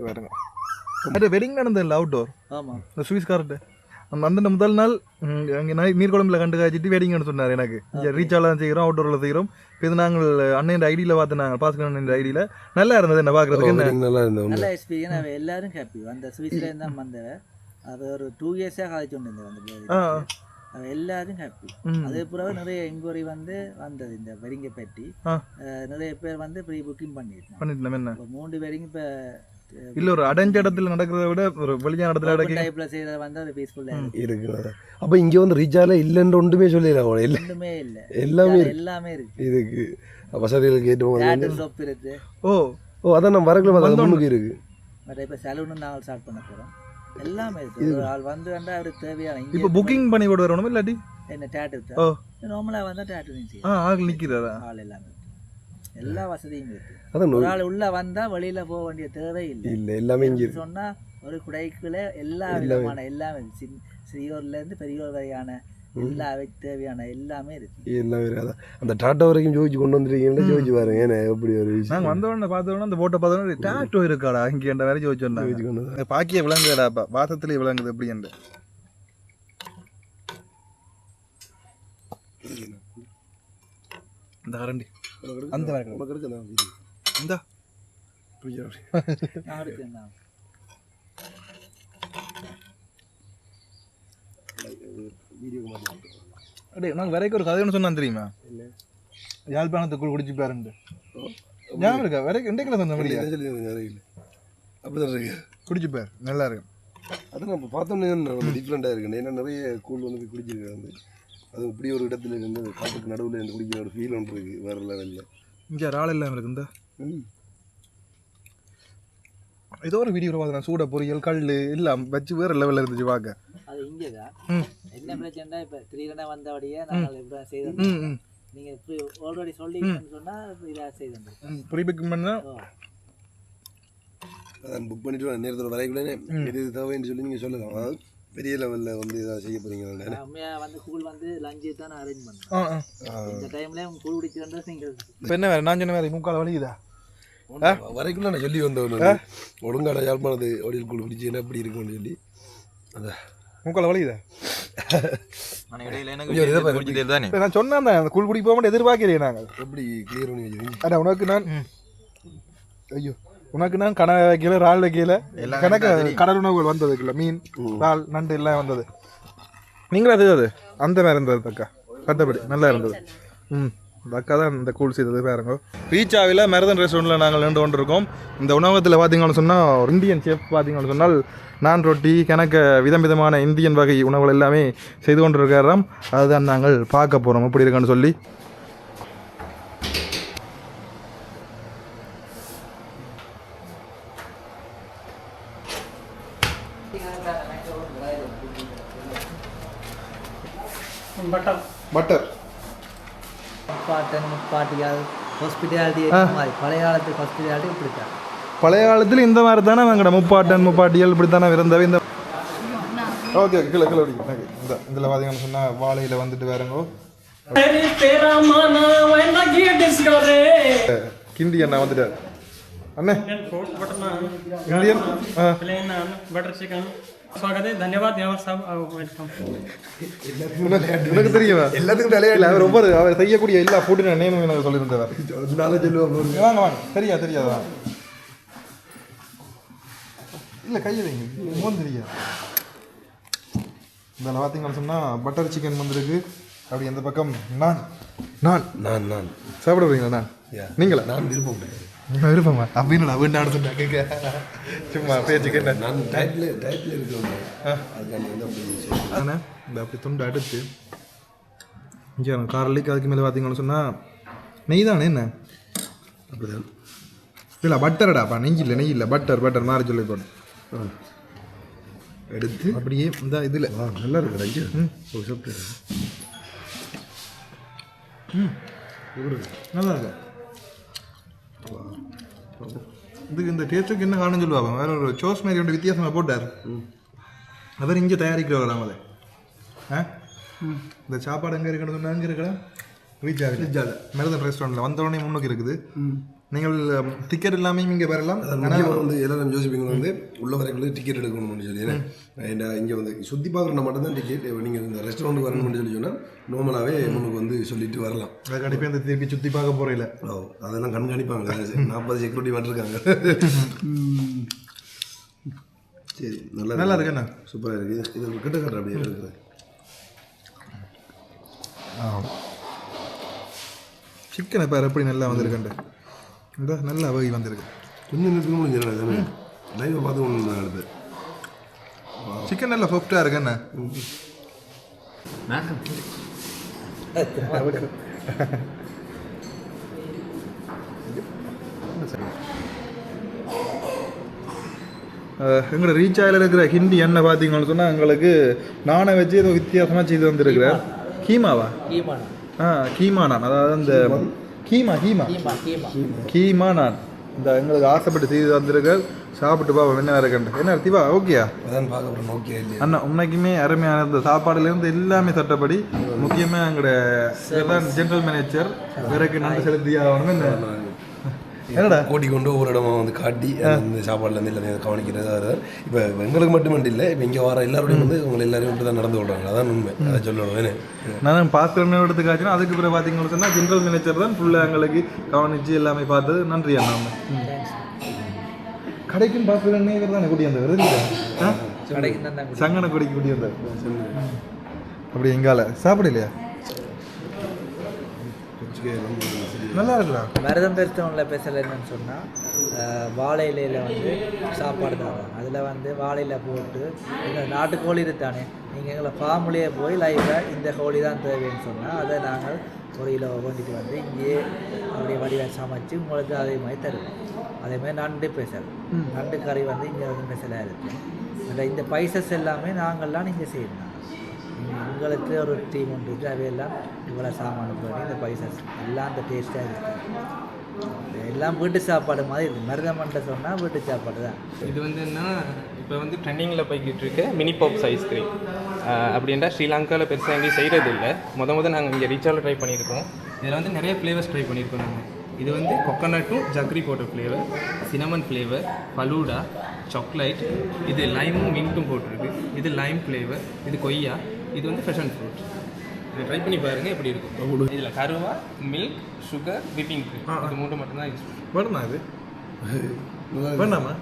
வேறுங்க. அது வெட்டிங் நடந்தது இல்லை அவுட்டோர். ஆமாம், இந்த சுவிஸ் கார்ட்டு அந்த முதல் நாள் அங்கே நீர்குழம்புல கண்டு காய்ச்சிட்டு வெடிங்கன்னு சொன்னார் எனக்கு. இங்கே ரீச்சால தான் செய்கிறோம், அவுட்டோரில் செய்கிறோம். இப்போ இது நாங்கள் அண்ணன் ஐடியில் பார்த்து நாங்கள் பாஸ்கர் அண்ணன் ஐடியில் நல்லா இருந்தது என்ன பார்க்குறதுக்கு. நல்லா இருந்தது. நல்ல எக்ஸ்பீரியன்ஸ். அவன் எல்லாரும் ஹாப்பி. அந்த சுவிஸ்லேருந்து தான் வந்தவன். அது ஒரு 2 இயர்ஸாக காய்ச்சி கொண்டு வந்தேன். அவன் எல்லாரும் ஹாப்பி. அதே பிறகு நிறைய என்கொயரி வந்தது இந்த வெட்டிங்கை பற்றி. நிறைய பேர் ப்ரீ புக்கிங் பண்ணிட்டோம். என்ன 3 வெட்டிங் இப்போ இல்லை ஒரு அடைஞ்ச இடத்துல நடக்கிறத விட ஒரு வெளியான இடத்துல டைப்பில் செய்கிறத ஒரு பீஸ்ஃபுல்லாக இருக்கு. அப்போ இங்கே ரீச்சால இல்லைன்னு ஒன்றுமே சொல்லிடலாம். ஒன்றுமே இல்லை, எல்லாமே இருக்கு. இதுக்கு வசதிகளுக்கு ஏற்றுவாங்க. ஷாப் இருக்கு. ஓ அதான் நம்ம வரக்குள்ள முன்னுக்கு இருக்கு. பட் இப்போ சலூனும் நாங்கள் ஸ்டார்ட் பண்ண போகிறோம். எல்லாமே இருக்கு. ஒரு ஆள் கண்டா அவருக்கு தேவையான இப்போ புக்கிங் பண்ணி போட்டு வரணும் இல்லாட்டி என்ன டேட்டு நார்மலாக வந்தால் டேட்டு நிற்கும். ஆள் நிற்கிறதா? ஆள் எல்லாமே எல்லா வசதியும் இருக்கு. ஒரு ஆள் உள்ள வந்தா வெளியில போக வேண்டிய தேவை இல்லை. எல்லாமே இங்கே சொன்னா ஒரு குடைக்குள்ள எல்லா விதமான எல்லாமே சிறியோர்ல இருந்து பெரியோர் வரையான எல்லா தேவையான எல்லாமே இருக்கு. எல்லாமே இருக்கு. அந்த டாட்டா வரைக்கும் ஜோதிச்சு கொண்டு வந்துருக்கீங்களா? ஜோதிச்சு பாருங்க. ஏன்னா எப்படி ஒரு விஷயம். நாங்கள் வந்தோடனே பார்த்தோன்னா அந்த போட்டோ பார்த்தோன்னா டாட்டோ இருக்காடா இங்கே என்ற வேலை ஜோதிச்சோன்னா பாக்கிய விளங்குதாடாப்பா, வாசத்துலேயே விளங்குது எப்படி என்று. இந்த கரண்டி அந்த இந்த அடே நாங்கள் வரைக்கும் ஒரு கதை ஒன்று சொன்னா தெரியுமா? யாழ்ப்பாணத்துக்குள் குடிச்சு பாருண்டு ஞாபகம் இருக்கா? வரைக்கும் ரெண்டே கிலோ சொன்ன இல்லையா? அப்படிதான் இருக்கு. குடிச்சு பார், நல்லா இருக்கும். அது நம்ம பார்த்தோம்னே டிஃப்ரெண்டாக இருக்கு. ஏன்னா நிறைய கூழ் போய் குடிச்சிருக்காங்க. அது இப்படி ஒரு இடத்துல இருந்து காட்டுக்கு நடுவில் இருந்து குடிக்கிற ஒரு ஃபீல் ஒன்று இருக்குது வேறு லெவலில். இங்கே ஆள் இல்லாமல் இருக்கு. இந்த ஏதோ ஒரு வீடியோ பார்த்தேன், சூட பொரியல் கல் எல்லாம் வச்சு வேறு லெவலில் இருந்துச்சு பார்க்க. அது இங்கே தான் என்ன பிரச்சனை. இப்போ 3 வந்தபடியே நாங்கள் எப்படி செய்தோம். நீங்கள் ஆல்ரெடி சொல்லிங்கன்னு சொன்னால் இதாக செய்தோம். ப்ரீ புக்கிங் பண்ணால் அதான் புக் பண்ணிவிட்டு நேரத்தில் வரைக்குள்ளே எது தேவைன்னு சொல்லி நீங்கள் சொல்லலாம். அதாவது பெரிய லெவலில் இதாக செய்ய போகிறீங்க. உண்மையாக கூழ் லஞ்சு தான் அரேஞ்ச் பண்ணேன். இந்த டைமில் கூழ் குடிச்சுட்டு நீங்கள் இப்போ என்ன வேறு நான் சொன்ன வேறு முக்கால் வலிக்குதா வரைக்குள்ள நான் சொல்லி வந்தவன் ஒழுங்கான யாழ்ப்பாணத்து ஒடியல் கூழ் குடிச்சுன்னா எப்படி இருக்குன்னு சொல்லி. அதான் முக்கால் வலிக்குதா? நான் சொன்னேன் தான் அந்த கூழ் குடிக்க போக எதிர்பார்க்கிறேன். நாங்கள் எப்படி கிளியர் பண்ணி வச்சுருக்கீங்க? அதான் உனக்கு நான் கனவை வைக்கல, இறால் வைக்கல, கணக்கு கடல் உணவுகள் வந்ததுக்குள்ள மீன் இறால் நண்டு எல்லாம் வந்தது. நீங்களும் அது அந்த மாதிரி இருந்தது தக்கா கட்டப்படி நல்லா இருந்தது. அக்கா தான் இந்த கூழ் செய்தது பாருங்க. ரீச்சாவில் மெரதன் ரெஸ்டாரண்ட்டில் நாங்கள் நின்று கொண்டிருக்கோம். இந்த உணவகத்தில் பார்த்தீங்கன்னு சொன்னால் ஒரு இந்தியன் செஃப் பார்த்தீங்கன்னு சொன்னால் நான் ரொட்டி கணக்கு விதமான இந்தியன் வகை உணவுகள் எல்லாமே செய்து கொண்டிருக்காராம். அதுதான் நாங்கள் பார்க்க போகிறோம் எப்படி இருக்கான்னு சொல்லி. பட்டர் முப்பாட்டியால் ஹாஸ்பிட்டாலிட்டி மாதிரி பழைய காலத்து ஹாஸ்பிட்டாலிட்டி இப்படித்தான். பழைய காலத்தில் இந்த மாதிரி தானே நாங்கள் முப்பாட்டியல் இப்படி தானே இருந்தவை. இந்த ஓகே கிலோ அடிக்கும். இந்த இதில் பார்த்தீங்கன்னு சொன்னால் வாழையில் வந்துட்டு வேறங்கோ கிண்டி அண்ணா வந்துட்டார். அண்ணே இந்தியன் बटर चिकन स्वागत है, धन्यवाद यहाँ सब वेलकम. எனக்கு தெரியுமா எல்லாத்துக்கும் தலையில அவர் ரொம்ப அவர் செய்யக்கூடிய எல்லா ஃபுட்டு நேமும் எனக்கு சொல்லியிருந்தவர். வாங்க வாங்க தெரியாதா இல்லை கையில் மோன் தெரியாது. இதில் பார்த்தீங்கன்னு சொன்னால் பட்டர் சிக்கன் வந்துருக்கு. அப்படி அந்த பக்கம் நான் நான் நான் நான் சாப்பிட போறீங்களா? நான் நீங்களா? நான் விருப்பமா அப்படின்னு அப்படின்னு சொன்னாங்க. சும்மா பேச்சுக்கு நான் டயட்டில் இருக்கிறேன். இந்த அப்படி துண்டு அடுத்து இங்கே காரலிக்கு அதுக்கு மேலே பார்த்தீங்கன்னு சொன்னால் நெய் தானே என்ன அப்படிதான் இல்லை பட்டர்டாப்பா நெய் இல்லை பட்டர் மாறி சொல்லி போட்டேன் எடுத்து அப்படியே இந்த இதில் நல்லா இருக்குது ஐயா. சாப்பிட்டு நல்லா இருக்கு. இதுக்கு இந்த டேஸ்ட்டுக்கு என்ன காரணம் சொல்லுவாங்க. வேற ஒரு சோஸ் மாதிரி ஒன்று வித்தியாசமாக போட்டார். அவர் இங்கே தயாரிக்கிறவங்களாம் அதை இந்த சாப்பாடு எங்கே இருக்கணும் சொன்னால் அங்கே இருக்கலாம். ரீச் ஆகுது மெரதன் ரெஸ்டாரண்ட்டில் வந்த உடனே முன்னுக்கு இருக்குது நீங்கள் டிக்கெட் எல்லாமே இங்கே வரலாம். ஆனால் வந்து எல்லாரும் யோசிப்பீங்க வந்து உள்ள வரைக்குள்ள டிக்கெட் எடுக்கணும்னு சொல்லி இங்கே வந்து சுற்றி பார்க்குறோம் மட்டும்தான் டிக்கெட். நீங்கள் இந்த ரெஸ்டாரண்ட்டுக்கு வரணும்னு சொல்லி சொன்னால் நார்மலாகவே முன்னுக்கு வந்து சொல்லிட்டு வரலாம். அதை கண்டிப்பாக இந்த திருப்பி சுற்றி பார்க்க போகிறீங்கள. அதெல்லாம் கண்காணிப்பாங்க. 40 செக்யூரிட்டி வந்துருக்காங்க. சரி, நல்லா இருக்குண்ணா, சூப்பராக இருக்குது. இது கிட்ட காட்டுற அப்படியே இருக்குது. சிக்கனை இப்போ எப்படி நல்லா வந்திருக்கேன், இந்த நல்ல வகை வந்திருக்கு. கொஞ்சம் நேரத்துக்கு முடிஞ்சிடலாம். லைவை பார்த்து ஒன்று எடுத்து சிக்கன் நல்லா சாஃப்டாக இருக்குண்ணா. எங்களோட ரீச் ஆயில் இருக்கிற ஹிந்தி என்ன பார்த்தீங்கன்னு சொன்னால் எங்களுக்கு நானை வச்சு ஏதோ வித்தியாசமாக செய்து வந்துருக்குறேன். கீமாவா? கீமா நான், அதாவது இந்த கீமா நான் இந்த எங்களுக்கு ஆசைப்பட்டு செய்து வந்திருக்க. சாப்பிட்டு பாப்போம் என்ன இருக்கேன். என்ன தீபா ஓகேயா? அதான் பார்க்க போகிறோம். ஓகே அண்ணா உண்மைக்குமே அருமையான இந்த சாப்பாடுலேருந்து எல்லாமே சட்டப்படி. முக்கியமாக எங்களோட ஜென்ரல் மேனேஜர் விறகு நன்றி செலுத்தி ஆகணும். என்னடா கோட்டி கொண்டு ஒவ்வொரு இடமா வந்து காட்டி அந்த சாப்பாடுலேருந்து எல்லாத்தையும் கவனிக்கிறதா வருது. இப்போ எங்களுக்கு மட்டும் இல்லை, இப்போ இங்கே வர எல்லாரோடையும் வந்து உங்களை எல்லாரையும் இப்படி தான் நடந்து விடுறாங்க. அதான் உண்மை, அதை சொல்லணும். நான் பார்க்குறேன்னு எடுத்துக்காச்சுன்னா அதுக்கு பிறகு பார்த்தீங்கன்னு சொன்னால் ஜென்ரல் மேனேஜர் தான் ஃபுல்லாக எங்களுக்கு கவனித்து எல்லாமே பார்த்தது. நன்றி அண்ணா. கடைக்கும் பார்க்குறேன்னே தானே கூட்டி வந்தவர் சங்கனை கொடிக்கு கூட்டி வந்தார். அப்படி எங்கால சாப்பிடலையா? நல்லா இருக்குதா? மருதம் ரெஸ்டாரண்ட்டில் ஸ்பெஷல் என்னன்னு சொன்னால் வாழை இலையில் வந்து சாப்பாடு தருவாங்க. அதில் வந்து வாழை இலை போட்டு இந்த நாட்டுக்கோழி இருத்தானே, நீங்கள் எங்களை ஃபார்ம்லேயே போய் லைவாக இந்த கோழி தான் தேவைன்னு சொன்னால் அதை நாங்கள் ஒரு கிலோ கொண்டுட்டு வந்து இங்கேயே அப்படியே வடிவாக சமைச்சு உங்களுக்கு அதே மாதிரி தருவோம். அதேமாதிரி நண்டு ஸ்பெஷல், நண்டு கறி வந்து இங்கே வந்து ஸ்பெஷலாக இருக்குது. இந்த பைசஸ் எல்லாமே நாங்கள்லாம் நீங்கள் செய்யணும். உங்களுக்கு ஒரு டீம் ஒன்று இருக்குது, அவையெல்லாம் இவ்வளோ சாமான் பண்ணி இந்த பைசஸ் எல்லாம் அந்த டேஸ்ட்டாக இருக்குது. எல்லாம் வீட்டு சாப்பாடு மாதிரி இருக்குது. மருதமண்டை சொன்னால் வீட்டு சாப்பாடு தான். இது வந்து என்ன, இப்போ வந்து ட்ரெண்டிங்கில் போய்கிட்டு இருக்க மினி பாப்ஸ் ஐஸ்கிரீம். அப்படின்னா ஸ்ரீலங்காவில் பெருசாக எங்கேயும் செய்கிறது இல்லை. முத நாங்கள் இங்கே ரீச்சாவில் ட்ரை பண்ணியிருக்கோம். இதில் வந்து நிறைய ஃப்ளேவர்ஸ் ட்ரை பண்ணியிருக்கோம் நாங்கள். இது வந்து கொக்கனட்டும் ஜக்ரி போட்ட flavour, cinnamon flavour, falooda, chocolate, இது லைமும் மின்ட்டும் போட்டிருக்கு. இது லைம் ஃப்ளேவர், இது கொய்யா, இது வந்து ஃபேஷன் ஃப்ரூட். இதை ட்ரை பண்ணி பாருங்கள் எப்படி இருக்கும். இதில் கருவா, மில்க், சுகர், விப்பிங் க்ரீம், இது மூணு மட்டும்தான் யூஸ் பண்ணுவோம். வேணுமா இது? வேணாமா?